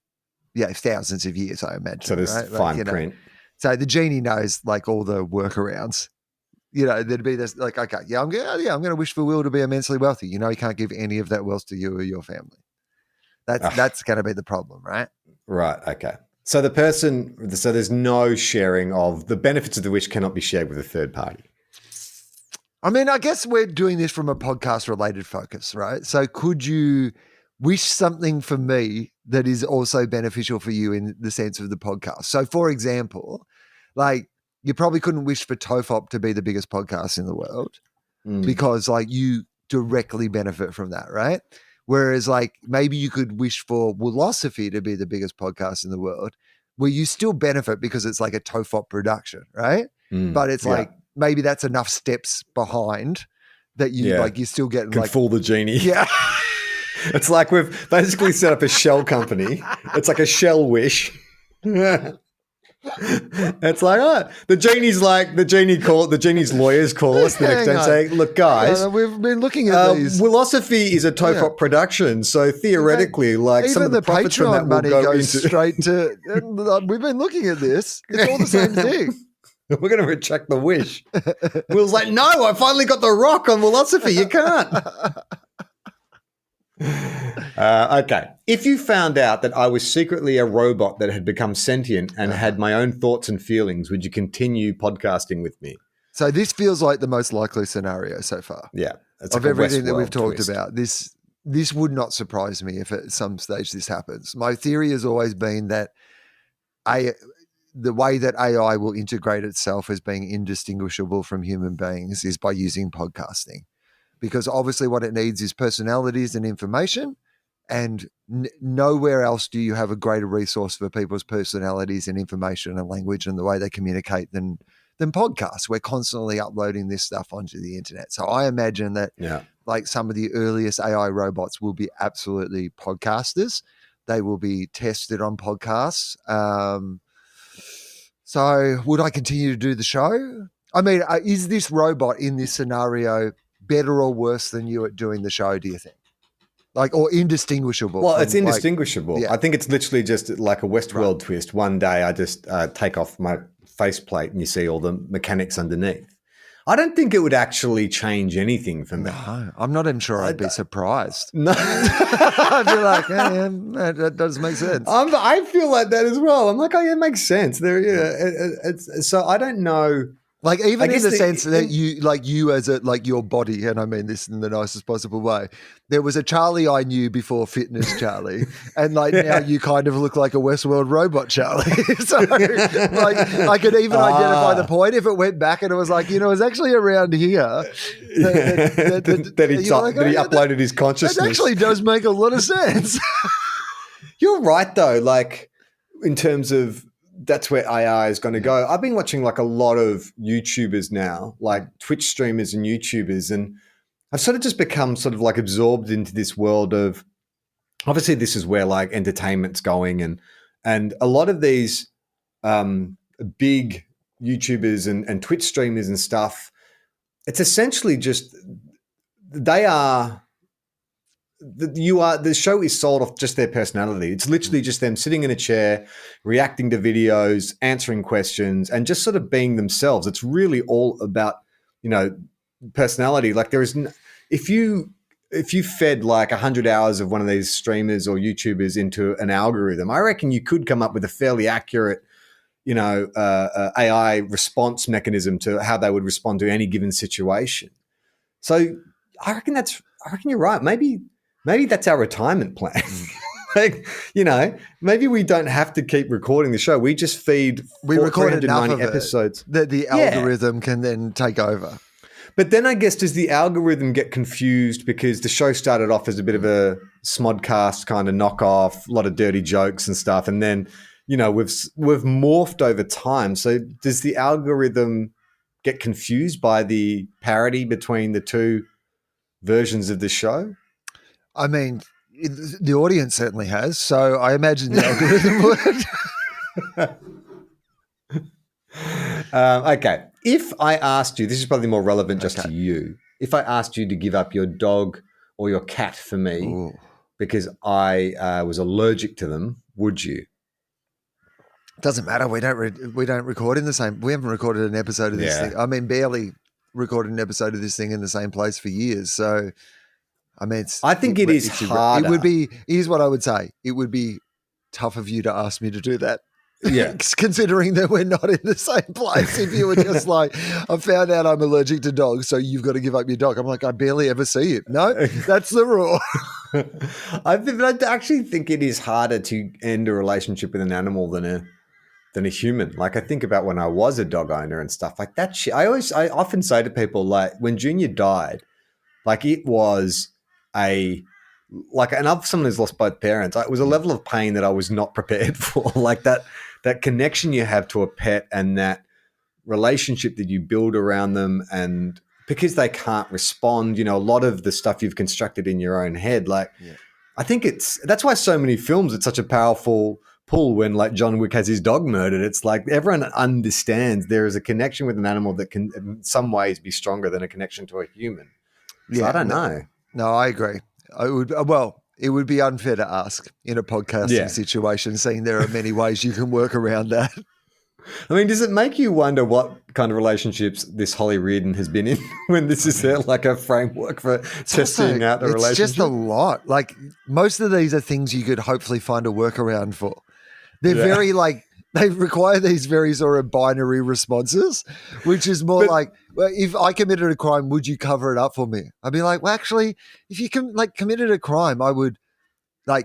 thousands of years, I imagine. So there's right? fine print. So the genie knows, like, all the workarounds. There'd be this, like, okay, I'm going to wish for Will to be immensely wealthy. He can't give any of that wealth to you or your family. That's going to be the problem, right? Right. Okay. So there's no sharing of the benefits of the wish cannot be shared with a third party. I mean, I guess we're doing this from a podcast-related focus, right? So could you wish something for me that is also beneficial for you in the sense of the podcast? So, for example, like, you probably couldn't wish for TOFOP to be the biggest podcast in the world because, like, you directly benefit from that, right? Whereas, like, maybe you could wish for Willosophy to be the biggest podcast in the world, where you still benefit because it's like a TOFOP production, right? But it's like, maybe that's enough steps behind that you you're still getting Could like fool the genie. yeah. It's like we've basically set up a shell company. It's like a shell wish. It's like, the genie's lawyers call us the next day and say, look, guys, we've been looking at these. Willosophy is a TOFOP production, so theoretically, like, some Even of the the profits from that Patreon will money go goes into. straight to. We've been looking at this. It's all the same thing. We're going to reject the wish. Will's like, no, I finally got the rock on Willosophy. You can't. Okay. If you found out that I was secretly a robot that had become sentient and had my own thoughts and feelings, would you continue podcasting with me? So this feels like the most likely scenario so far. Yeah. It's Of like a everything that Westworld we've talked twist. about. This would not surprise me if at some stage this happens. My theory has always been that the way that AI will integrate itself as being indistinguishable from human beings is by using podcasting. Because obviously what it needs is personalities and information, and nowhere else do you have a greater resource for people's personalities and information and language and the way they communicate than podcasts. We're constantly uploading this stuff onto the internet. So I imagine that like some of the earliest AI robots will be absolutely podcasters. They will be tested on podcasts. So would I continue to do the show? I mean, is this robot in this scenario better or worse than you at doing the show, do you think? Like, or indistinguishable? Well, from, it's indistinguishable. yeah. I think it's literally just like a Westworld twist. One day I just take off my faceplate and you see all the mechanics underneath. I don't think it would actually change anything for me. No, I'm not even sure I'd be surprised. No. I'd be like, yeah, that does make sense. I feel like that as well. I'm like, oh, yeah, it makes sense. So I don't know. Like, even in guess the sense that you as a, like, your body, and I mean this in the nicest possible way, there was a Charlie I knew before Fitness Charlie, and like now you kind of look like a Westworld robot Charlie. So like I could even identify the point if it went back and it was like, it was actually around here that he uploaded his consciousness. That actually does make a lot of sense. You're right, though. Like, in terms of that's where AI is going to go. I've been watching like a lot of YouTubers now, like Twitch streamers and YouTubers, and I've sort of just become sort of like absorbed into this world of, obviously this is where like entertainment's going, and a lot of these big YouTubers and Twitch streamers and stuff, it's essentially just the show is sold off just their personality. It's literally just them sitting in a chair, reacting to videos, answering questions, and just sort of being themselves. It's really all about, personality. Like there is, if you fed like 100 hours of one of these streamers or YouTubers into an algorithm, I reckon you could come up with a fairly accurate, AI response mechanism to how they would respond to any given situation. So I reckon you're right. Maybe that's our retirement plan. Like, maybe we don't have to keep recording the show. We just we record enough of episodes that the algorithm can then take over. But then I guess, does the algorithm get confused because the show started off as a bit of a smodcast kind of knockoff, a lot of dirty jokes and stuff, and then we've morphed over time. So does the algorithm get confused by the parity between the two versions of the show? I mean, the audience certainly has, so I imagine the algorithm would. Okay. If I asked you, this is probably more relevant just to you. If I asked you to give up your dog or your cat for me because I was allergic to them, would you? Doesn't matter. We don't record in the same. We haven't recorded an episode of this thing. I mean, barely recorded an episode of this thing in the same place for years. So, I mean, it is harder. It would be. Here's what I would say. It would be tough of you to ask me to do that. Yeah. Considering that we're not in the same place. If you were just like, I found out I'm allergic to dogs, so you've got to give up your dog. I'm like, I barely ever see it. No, that's the rule. I actually think it is harder to end a relationship with an animal than a human. Like I think about when I was a dog owner and stuff like that shit. I often say to people, like when Junior died, like it was and I'm someone who's lost both parents. It was a level of pain that I was not prepared for. Like that connection you have to a pet and that relationship that you build around them, and because they can't respond, a lot of the stuff you've constructed in your own head. Like, I think that's why so many films, it's such a powerful pull when like John Wick has his dog murdered. It's like everyone understands there is a connection with an animal that can in some ways be stronger than a connection to a human. So I don't know. No, I agree. It would be unfair to ask in a podcasting situation, seeing there are many ways you can work around that. I mean, does it make you wonder what kind of relationships this Holly Reardon has been in when this is like a framework for testing out a relationship? It's just a lot. Like most of these are things you could hopefully find a workaround for. They're very they require these very sort of binary responses, which is more like, well, if I committed a crime, would you cover it up for me? I'd be like, well, actually, if you committed a crime, I would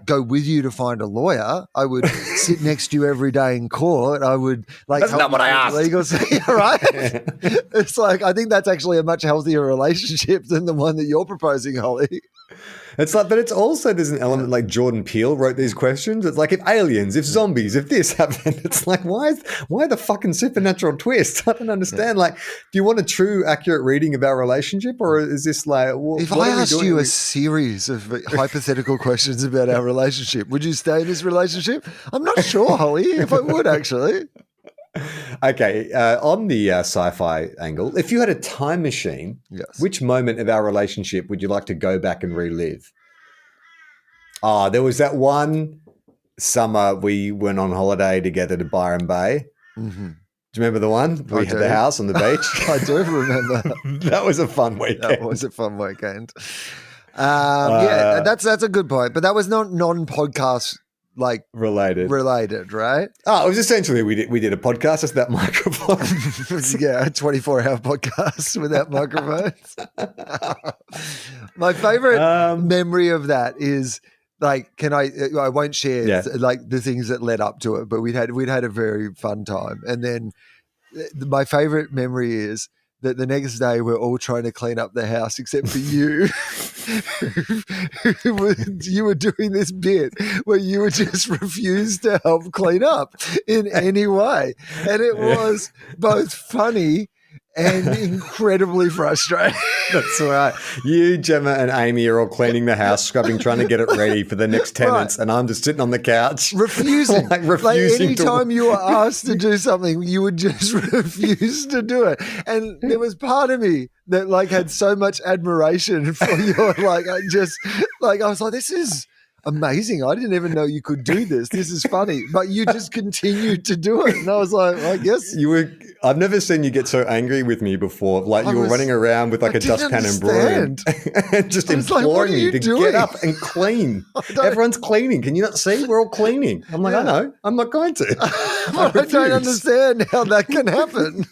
go with you to find a lawyer. I would sit next to you every day in court. I would that's not what I asked. Legal, right? It's like, I think that's actually a much healthier relationship than the one that you're proposing, Holly. It's like, but it's also, there's an element like Jordan Peele wrote these questions. It's like if aliens, if zombies, if this happened, it's like, why the fucking supernatural twist? I don't understand. Like, do you want a true, accurate reading of our relationship, or is this like, if I asked you a series of hypothetical questions about our relationship, would you stay in this relationship? I'm not sure, Holly, if I would actually. Okay, on the sci-fi angle, if you had a time machine, which moment of our relationship would you like to go back and relive? There was that one summer we went on holiday together to Byron Bay. Mm-hmm. Do you remember the one? We had the house on the beach. I do remember. That was a fun weekend. That was a fun weekend. That's a good point. But that was not non-podcast related, right? Oh, it was essentially we did a podcast with that microphone. A 24-hour podcast without microphones. My favorite memory of that is I won't share the things that led up to it, but we'd had a very fun time. And then my favorite memory is that the next day we're all trying to clean up the house except for you. You were doing this bit where you would just refuse to help clean up in any way. And it was both funny and incredibly frustrated. That's right. You, Gemma, and Amy are all cleaning the house, scrubbing, trying to get it ready for the next tenants, and I'm just sitting on the couch. Refusing. like anytime you were asked to do something, you would just refuse to do it. And there was part of me that like had so much admiration for your I was like, this is amazing. I didn't even know you could do this. This is funny. But you just continued to do it. And I was like, I guess I've never seen you get so angry with me before. Like you were running around with like a dustpan and broom and just imploring me to get up and clean. Everyone's cleaning. Can you not see? We're all cleaning. I'm like, I know. I'm not going to. I don't understand how that can happen.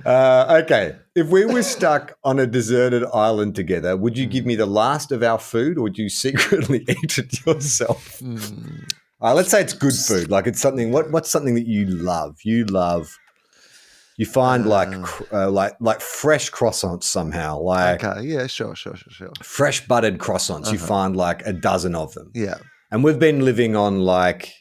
Okay. If we were stuck on a deserted island together, would you give me the last of our food or would you secretly eat it yourself? Let's say it's good food. Like it's something, what's something that you love? You find like fresh croissants somehow. Like okay, yeah, sure. Fresh buttered croissants. You find like a dozen of them. Yeah. And we've been living on like,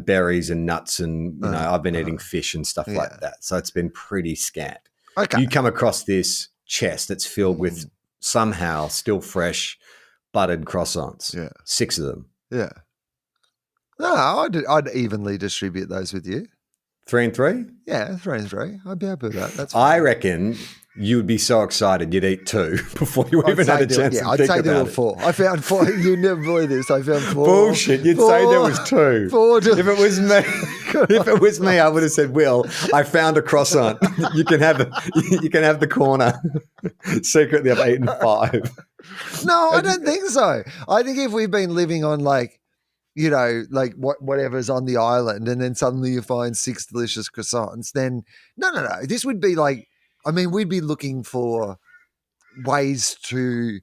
berries and nuts and, I've been eating fish and stuff like that. So it's been pretty scant. Okay. You come across this chest that's filled with somehow still fresh buttered croissants. Yeah. 6 of them. Yeah. No, I'd evenly distribute those with you. 3 and 3? Yeah, 3 and 3. I'd be happy with that. That's I reckon you would be so excited you'd eat 2 before you even had a chance to think about it. I'd say there were 4. I found 4. You never believe this. I found 4. Bullshit. You'd say there was 2. 4. If it was me, I would have said, Will, I found a croissant. You can have the corner. Secretly, I've eaten 5. No, I don't think so. I think if we've been living on whatever's on the island and then suddenly you find 6 delicious croissants, then no. This would be we'd be looking for ways to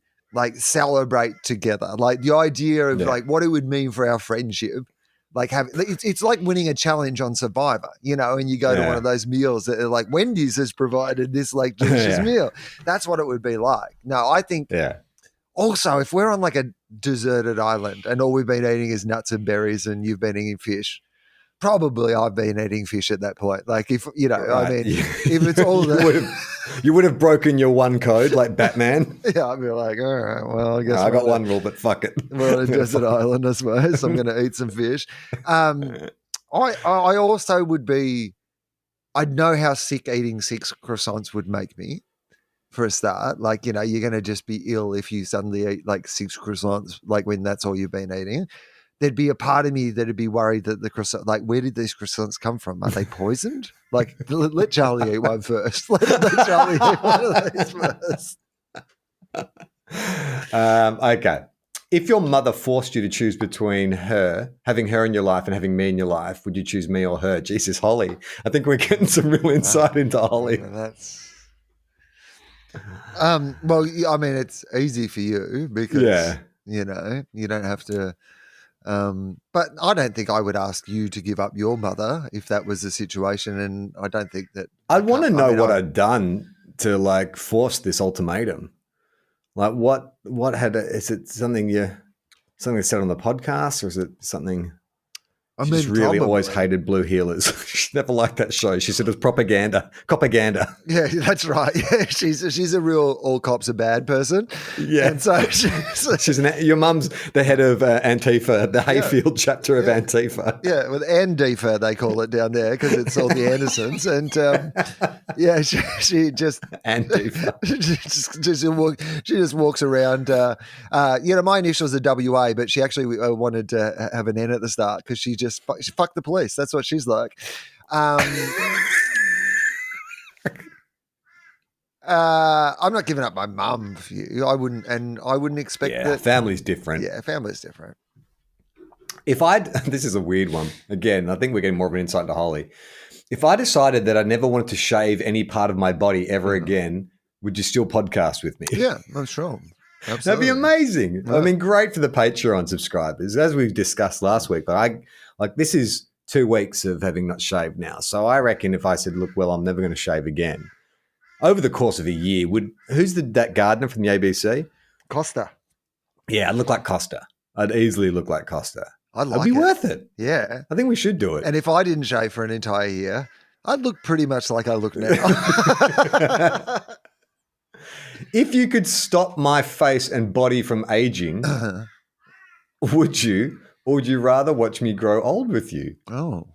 celebrate together. Like the idea of what it would mean for our friendship. It's like winning a challenge on Survivor, and you go to one of those meals that are like Wendy's has provided this delicious meal. That's what it would be like. No, I think also if we're on a deserted island and all we've been eating is nuts and berries and you've been eating fish, probably I've been eating fish at that point. If if it's all you would have broken your one code like Batman. Yeah, I'd be like, all right, well, I guess I got one rule, but fuck it. We're on a desert island, I suppose. I'm going to eat some fish. I also would be, I'd know how sick eating 6 croissants would make me. For a start, you're going to just be ill if you suddenly eat 6 croissants, when that's all you've been eating. There'd be a part of me that'd be worried that the croissant, where did these croissants come from? Are they poisoned? Let Charlie eat one first. Let Charlie eat one of these first. Okay. If your mother forced you to choose between having her in your life and having me in your life, would you choose me or her? Jesus, Holly. I think we're getting some real insight into Holly. That's... it's easy for you because you don't have to. But I don't think I would ask you to give up your mother if that was the situation, and I don't think that. I'd want to know what I'd done to force this ultimatum. What is it something said on the podcast, or is it something? She just really always hated Blue Heelers. She never liked that show. She said it was propaganda. Yeah, that's right. Yeah, she's a real all cops are bad person. Yeah, and so your mum's the head of Antifa, the Hayfield chapter of Antifa. Yeah, with Antifa they call it down there because it's all the Andersons. And she just Antifa. She just walks around. My initials are WA, but she actually wanted to have an N at the start because she fuck the police. That's what she's like. I'm not giving up my mum for you. I wouldn't expect that. Family's different. Yeah, family's different. This is a weird one. Again, I think we're getting more of an insight into Holly. If I decided that I never wanted to shave any part of my body ever again, would you still podcast with me? Yeah, I'm sure. Absolutely. That'd be amazing. Yeah. I mean, great for the Patreon subscribers. As we've discussed last week, but this is 2 weeks of having not shaved now. So I reckon if I said, look, well, I'm never going to shave again, over the course of a year, who's that gardener from the ABC? Costa. Yeah, I'd look like Costa. I'd easily look like Costa. I'd like It'd be worth it. Yeah. I think we should do it. And if I didn't shave for an entire year, I'd look pretty much like I look now. If you could stop my face and body from aging, would you, or would you rather watch me grow old with you? Oh.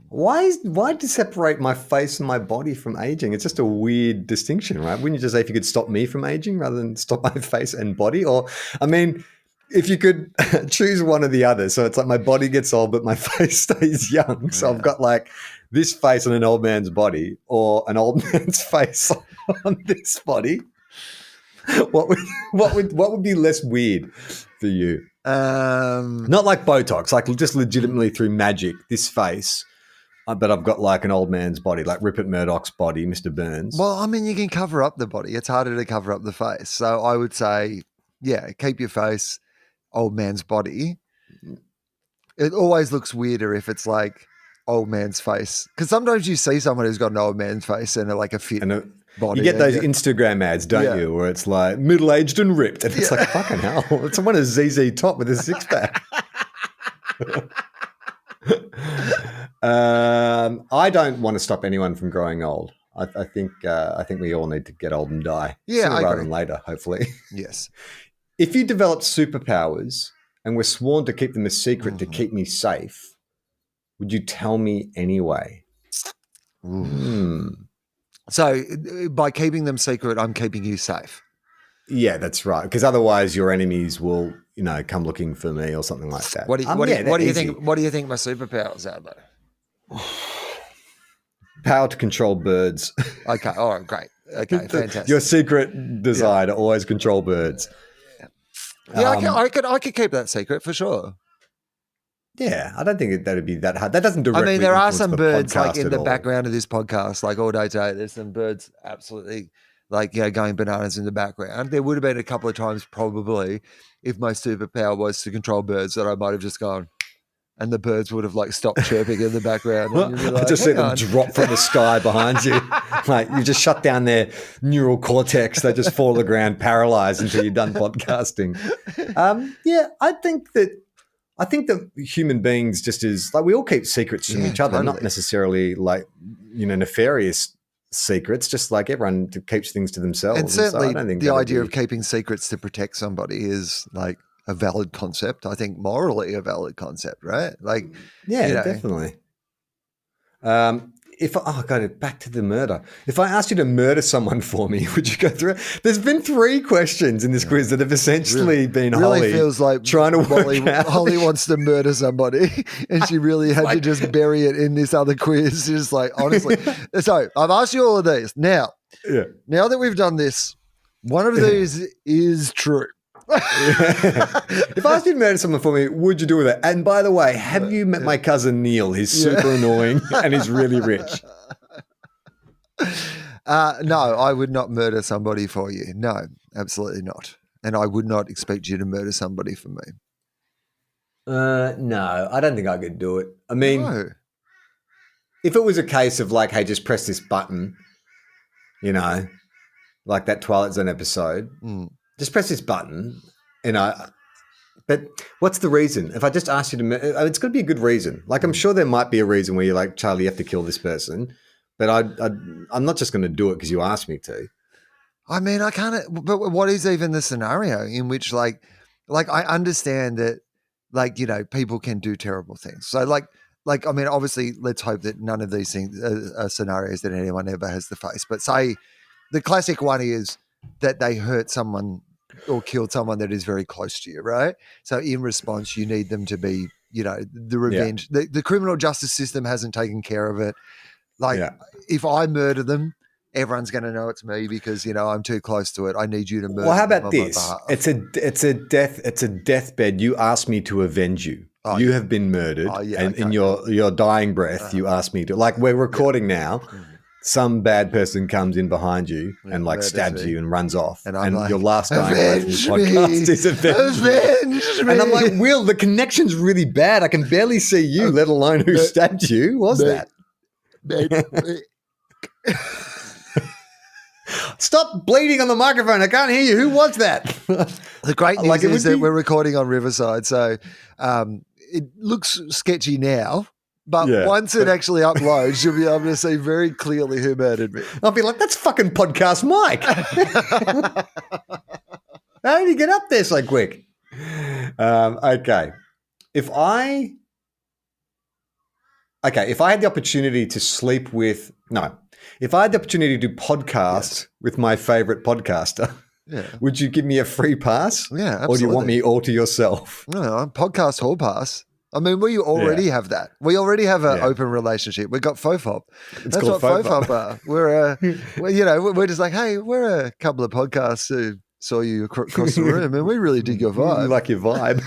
Why to separate my face and my body from aging? It's just a weird distinction, right? Wouldn't you just say if you could stop me from aging rather than stop my face and body? Or, I mean, if you could choose one or the other. So it's like my body gets old, but my face stays young. So I've got like this face on an old man's body or an old man's face on this body. What would be less weird for you? Not like Botox, like just legitimately through magic, this face, but I've got like an old man's body, like Rupert Murdoch's body, Mr. Burns. Well, I mean, you can cover up the body. It's harder to cover up the face. So I would say, yeah, keep your face, old man's body. It always looks weirder if it's like old man's face. Because sometimes you see someone who's got an old man's face and like a fit body. You get those Instagram ads, don't you, where it's like middle-aged and ripped. And it's like, fucking hell. It's someone a ZZ Top with a six-pack. I don't want to stop anyone from growing old. I think we all need to get old and die. Yeah, sooner rather than later, hopefully. Yes. If you developed superpowers and were sworn to keep them a secret to keep me safe, would you tell me anyway? So by keeping them secret, I'm keeping you safe. Yeah, that's right. Because otherwise, your enemies will, come looking for me or something like that. What do you think? What do you think my superpowers are, though? Power to control birds. Okay. All right. Great. Okay. Fantastic. Your secret desire to always control birds. Yeah, I could keep that secret for sure. Yeah, I don't think that'd be that hard. That doesn't directly. I mean, there are influence some the birds like podcast in at the all. background of this podcast, like all day today. There's some birds absolutely like going bananas in the background. There would have been a couple of times probably if my superpower was to control birds that I might have just gone, and the birds would have like stopped chirping in the background. And you'd be like, I just see them on. drop from the sky behind you. Like you just shut down their neural cortex. They just fall to the ground paralyzed until you're done podcasting. I think that human beings just is like we all keep secrets from each other, totally. not necessarily like, nefarious secrets, just like everyone keeps things to themselves. And certainly I don't think the idea of keeping secrets to protect somebody is like a valid concept. I think morally a valid concept, right? Like, definitely. Back to the murder. If I asked you to murder someone for me, would you go through it? There's been 3 questions in this quiz that have essentially been really Holly feels like trying to work out. Holly wants to murder somebody and she really had to just bury it in this other quiz. Just like, honestly. So I've asked you all of these. Now that we've done this, one of these is true. If I asked you to murder someone for me, would you do that? And by the way, have you met my cousin Neil? He's super annoying and he's really rich. No, I would not murder somebody for you. No, absolutely not. And I would not expect you to murder somebody for me. No, I don't think I could do it. I mean, if it was a case of like, hey, just press this button, like that Twilight Zone episode, just press this button, but what's the reason? If I just asked you to, it's got to be a good reason. Like, I'm sure there might be a reason where you're like, Charlie, you have to kill this person, but I'm not just going to do it because you asked me to. I mean, I can't, but what is even the scenario in which like I understand that, like, people can do terrible things. So like, I mean, obviously let's hope that none of these things are scenarios that anyone ever has to face, but say the classic one is that they hurt someone or killed someone that is very close to you, right? So in response, you need them to be, the revenge. Yeah. The criminal justice system hasn't taken care of it. Like, if I murder them, everyone's going to know it's me because, I'm too close to it. I need you to murder them. Well, how about them this? It's a deathbed. You asked me to avenge you. You have been murdered, and in your dying breath, you asked me to. Like, we're recording now. Some bad person comes in behind you and like stabs you and runs off. And like, your last dying breath in the podcast is avenge me. And I'm like, Will, the connection's really bad. I can barely see you, let alone who stabbed you. Who was that? Stop bleeding on the microphone. I can't hear you. Who was that? The great news is that we're recording on Riverside. So it looks sketchy now, But Yeah. once it actually uploads, you'll be able to see very clearly who murdered me. I'll be like, that's fucking podcast Mike. How did he get up there so quick? Okay. If I had the opportunity to sleep with, if I had the opportunity to podcast with my favorite podcaster, would you give me a free pass? Yeah, absolutely. Or do you want me all to yourself? No, podcast hall pass. I mean, we already have that. We already have an open relationship. We've got FOFOP. That's what FOFOP are. We're just like, hey, we're a couple of podcasts who saw you across the room and we really dig your vibe. We like your vibe.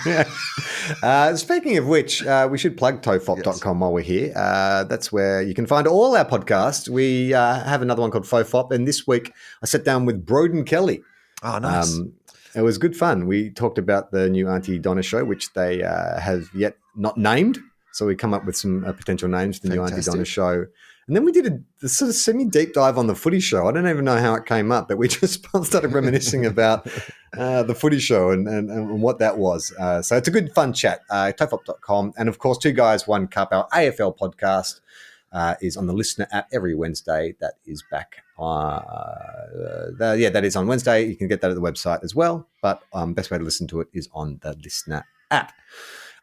Speaking of which, we should plug tofop.com while we're here. That's where you can find all our podcasts. We have another one called FOFOP, and this week I sat down with Broden Kelly. Oh, nice. It was good fun. We talked about the new Auntie Donna show, which they have yet not named. So we come up with some potential names for the new Auntie Donna show. And then we did a sort of semi-deep dive on the footy show. I don't even know how it came up, but we just started reminiscing about the footy show and what that was. So it's a good, fun chat. Tofop.com. And, of course, Two Guys, One Cup, our AFL podcast, is on the Listener app every Wednesday. That is back. That is on Wednesday. You can get that at the website as well. But best way to listen to it is on the Listener app.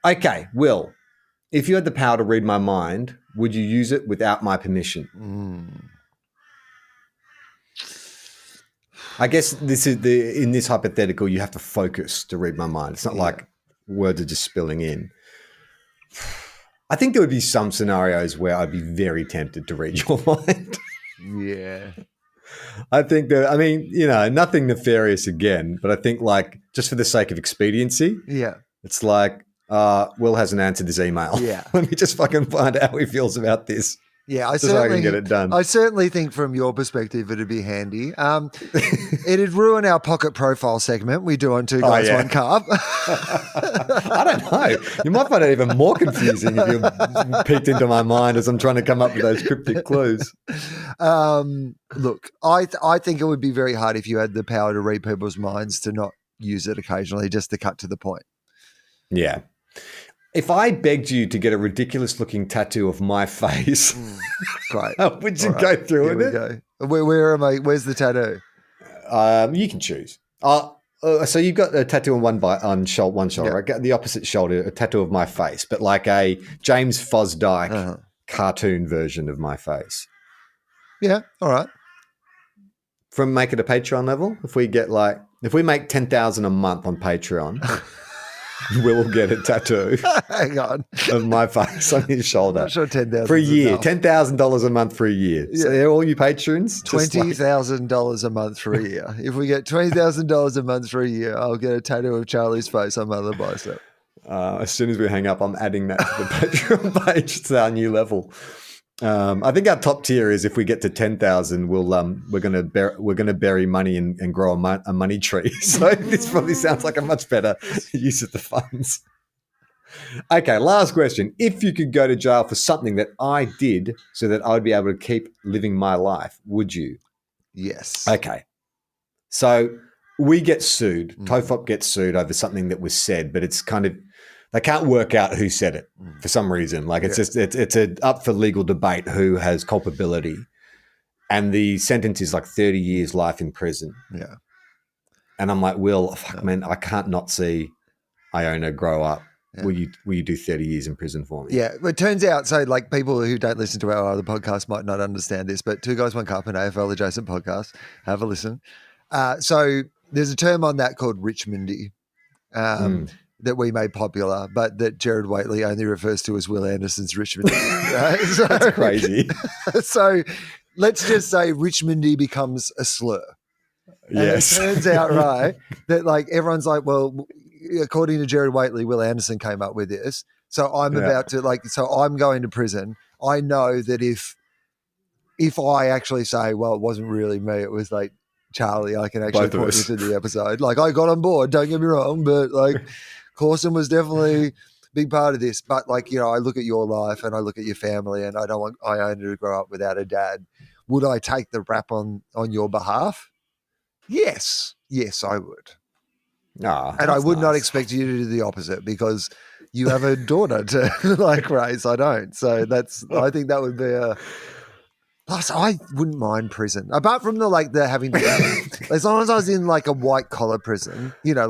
Okay, Will. If you had the power to read my mind, would you use it without my permission? I guess in this hypothetical, you have to focus to read my mind. It's not like words are just spilling in. I think there would be some scenarios where I'd be very tempted to read your mind. Yeah. I think that, nothing nefarious again, but I think like just for the sake of expediency, it's like, Will hasn't answered his email. Yeah. Let me just fucking find out how he feels about this. Yeah, I can get it done. I certainly think from your perspective it'd be handy. It'd ruin our pocket profile segment we do on Two Guys, One Cup. I don't know. You might find it even more confusing if you peeked into my mind as I'm trying to come up with those cryptic clues. Look, I think it would be very hard if you had the power to read people's minds to not use it occasionally, just to cut to the point. Yeah. If I begged you to get a ridiculous-looking tattoo of my face, great. Would you go through with it? Go. Where am I? Where's the tattoo? You can choose. So you've got a tattoo on one shoulder. I got the opposite shoulder, a tattoo of my face, but like a James Fosdyke cartoon version of my face. Yeah. All right. From make it a Patreon level, if we make 10,000 a month on Patreon. Will get a tattoo Hang on. of my face on his shoulder. I'm not sure 10,000 for a year. $10,000 a month for a year. Yeah. So they're all you patrons. $20,000 a month for a year. If we get $20,000 a month for a year, I'll get a tattoo of Charlie's face on my other bicep. As soon as we hang up, I'm adding that to the Patreon page. It's our new level. I think our top tier is if we get to 10,000, we're gonna bury money and grow a money tree. So this probably sounds like a much better use of the funds. Okay, last question. If you could go to jail for something that I did so that I would be able to keep living my life, would you? Yes. Okay. So we get sued. TOFOP gets sued over something that was said, but it's kind of they can't work out who said it for some reason. Like it's just it's up for legal debate who has culpability, and the sentence is like 30 years life in prison. Yeah, and I'm like, Will, man, I can't not see Iona grow up. Yeah. Will you do 30 years in prison for me? Yeah, but it turns out, so like people who don't listen to our other podcasts might not understand this, but Two Guys, One Cup, an AFL adjacent podcast, have a listen. So there's a term on that called Richmondy. That we made popular, but that Jared Waitley only refers to as Will Anderson's Richmond. Right? So, that's crazy. So let's just say Richmondy becomes a slur. Yes. And it turns out, right, that like everyone's like, well, according to Jared Waitley, Will Anderson came up with this. So I'm about to so I'm going to prison. I know that if I actually say, well, it wasn't really me, it was like Charlie, I can actually point you to the episode. Like I got on board, don't get me wrong, but like Corson was definitely a big part of this. But like, I look at your life and I look at your family and I don't want Iona to grow up without a dad. Would I take the rap on your behalf? Yes. Yes, I would. Oh, and I would not expect you to do the opposite because you have a daughter to like raise. I don't. So I think that would be a. Plus, I wouldn't mind prison. Apart from the having to, as long as I was in like a white collar prison, yeah.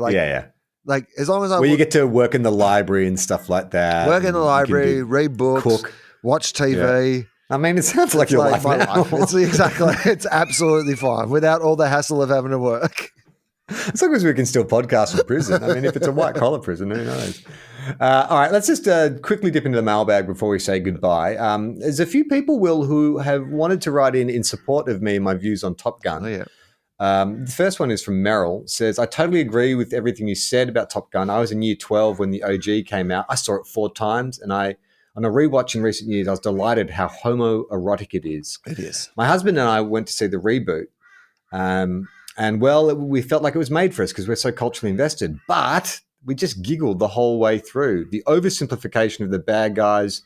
Like as long as you get to work in the library and stuff like that. Work in the library, read books, cook, watch TV. Yeah. I mean, it sounds like your life now. It's absolutely fine without all the hassle of having to work. As long as we can still podcast from prison. I mean, if it's a white collar prison, who knows? All right, let's just quickly dip into the mailbag before we say goodbye. There's a few people, Will, who have wanted to write in support of me and my views on Top Gun. Oh, yeah. The first one is from Merrill. Says, I totally agree with everything you said about Top Gun. I was in year 12 when the OG came out. I saw it 4 times, and on a rewatch in recent years, I was delighted how homoerotic it is. It is. My husband and I went to see the reboot. And we felt like it was made for us because we're so culturally invested. But we just giggled the whole way through. The oversimplification of the bad guys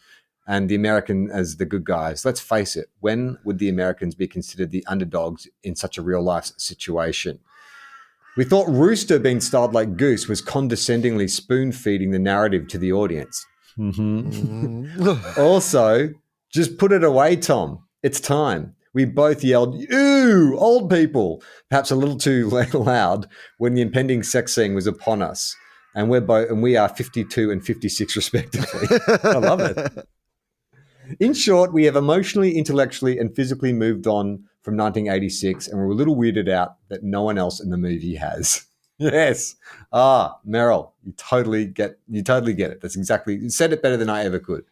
and the American as the good guys. Let's face it, when would the Americans be considered the underdogs in such a real-life situation? We thought Rooster being styled like Goose was condescendingly spoon-feeding the narrative to the audience. Also, just put it away, Tom. It's time. We both yelled, "Ew, old people," perhaps a little too loud when the impending sex scene was upon us. And we are 52 and 56 respectively. I love it. In short, we have emotionally, intellectually, and physically moved on from 1986, and we're a little weirded out that no one else in the movie has. Yes. Merrill, you totally get it. That's exactly, you said it better than I ever could.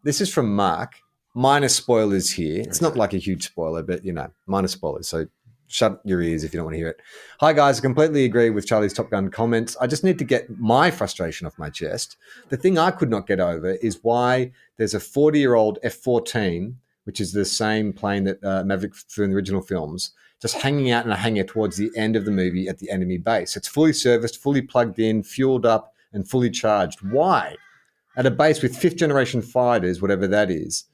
This is from Mark. Minor spoilers here. It's not like a huge spoiler, but, minor spoilers. So shut your ears if you don't want to hear it. Hi, guys. I completely agree with Charlie's Top Gun comments. I just need to get my frustration off my chest. The thing I could not get over is why there's a 40-year-old F-14, which is the same plane that Maverick flew in the original films, just hanging out in a hangar towards the end of the movie at the enemy base. It's fully serviced, fully plugged in, fueled up, and fully charged. Why? At a base with 5th-generation fighters, whatever that is.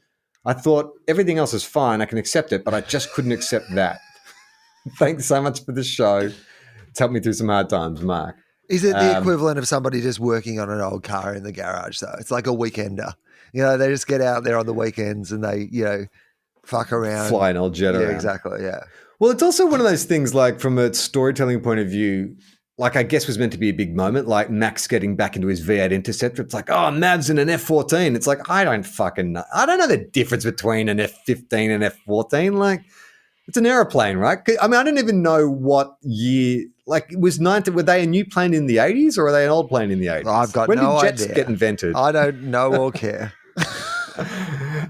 I thought everything else is fine. I can accept it, but I just couldn't accept that. Thanks so much for the show. It's helped me through some hard times, Mark. Is it the equivalent of somebody just working on an old car in the garage, though? It's like a weekender. They just get out there on the weekends and they, fuck around. Fly an old jet around. Yeah, exactly, yeah. Well, it's also one of those things, like, from a storytelling point of view, like, I guess was meant to be a big moment, like Max getting back into his V8 Interceptor. It's like, oh, Mav's in an F-14. It's like, I don't fucking know. I don't know the difference between an F-15 and F-14. Like, it's an aeroplane, right? I mean, I don't even know what year, like, were they a new plane in the 80s or are they an old plane in the 80s? I've got when no idea. When did jets get invented? I don't know or care.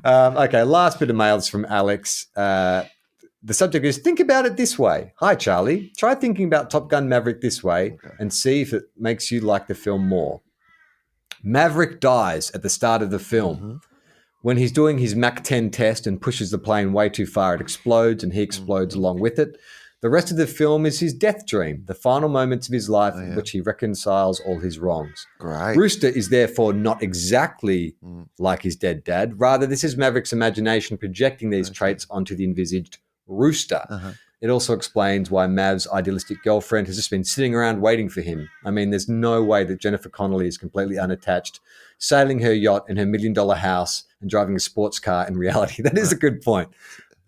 Okay, last bit of mail is from Alex. The subject is, think about it this way. Hi, Charlie. Try thinking about Top Gun Maverick this way and see if it makes you like the film more. Maverick dies at the start of the film. Mm-hmm. When he's doing his Mach 10 test and pushes the plane way too far, it explodes and he explodes along with it. The rest of the film is his death dream, the final moments of his life in which he reconciles all his wrongs. Great. Rooster is therefore not exactly like his dead dad. Rather, this is Maverick's imagination projecting these traits onto the envisaged Rooster. It also explains why Mav's idealistic girlfriend has just been sitting around waiting for him. I mean, there's no way that Jennifer Connelly is completely unattached, sailing her yacht in her $1 million house and driving a sports car in reality. That is a good point.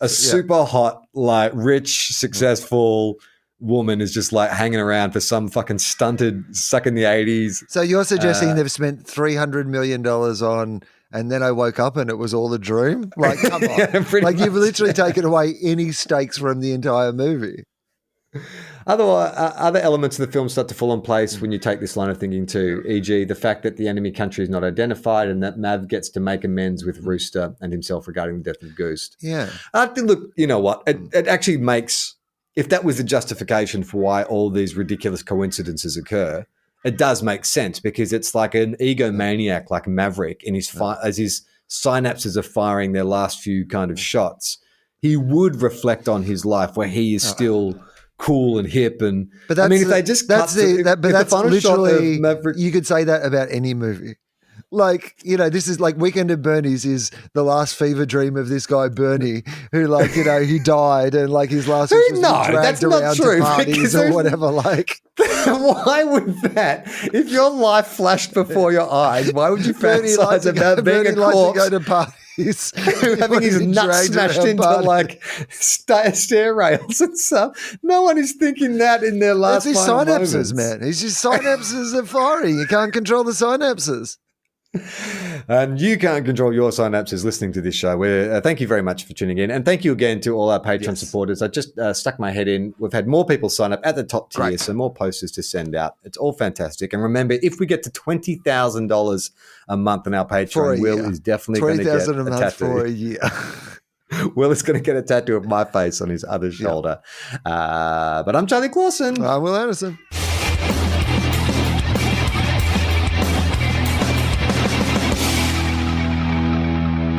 A super hot, like, rich, successful woman is just like hanging around for some fucking stunted suck in the 80s. So you're suggesting they've spent $300 million on, and then I woke up and it was all a dream? Like, come on. Like, you've literally taken away any stakes from the entire movie. Other elements of the film start to fall in place when you take this line of thinking too, e.g. the fact that the enemy country is not identified and that Mav gets to make amends with Rooster and himself regarding the death of Goose. Yeah. Look, you know what? It actually makes, if that was the justification for why all these ridiculous coincidences occur, it does make sense because it's like an egomaniac like Maverick in his as his synapses are firing their last few kind of shots, he would reflect on his life where he is still cool and hip, and but that's, I mean, if they just that's cut but that's the final literally shot of Maverick, you could say that about any movie. Like, you know, this is like Weekend at Bernie's is the last fever dream of this guy, Bernie, who, like, you know, he died and, like, his last wish was to be dragged around to parties or whatever. Like, why would that? If your life flashed before your eyes, why would you fantasize about being a corpse? To go to parties. Having his nuts smashed into like stair rails and stuff. No one is thinking that in their last That's his final synapses, moments. man. His synapses are firing. You can't control the synapses. And you can't control your synapses listening to this show. Thank you very much for tuning in. And thank you again to all our Patreon supporters. I just stuck my head in. We've had more people sign up at the top tier, Great. so more posters to send out. It's all fantastic. And remember, if we get to $20,000 a month on our Patreon, Will is definitely going to get a tattoo. For a year. Will is going to get a tattoo of my face on his other shoulder. But I'm Charlie Clausen. I'm Will Anderson.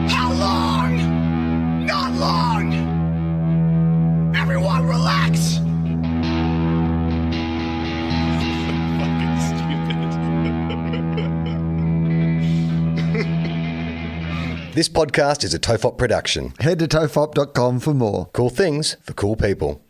How long? Not long. Everyone relax. Fucking stupid. This podcast is a TOFOP production. Head to tofop.com for more. Cool things for cool people.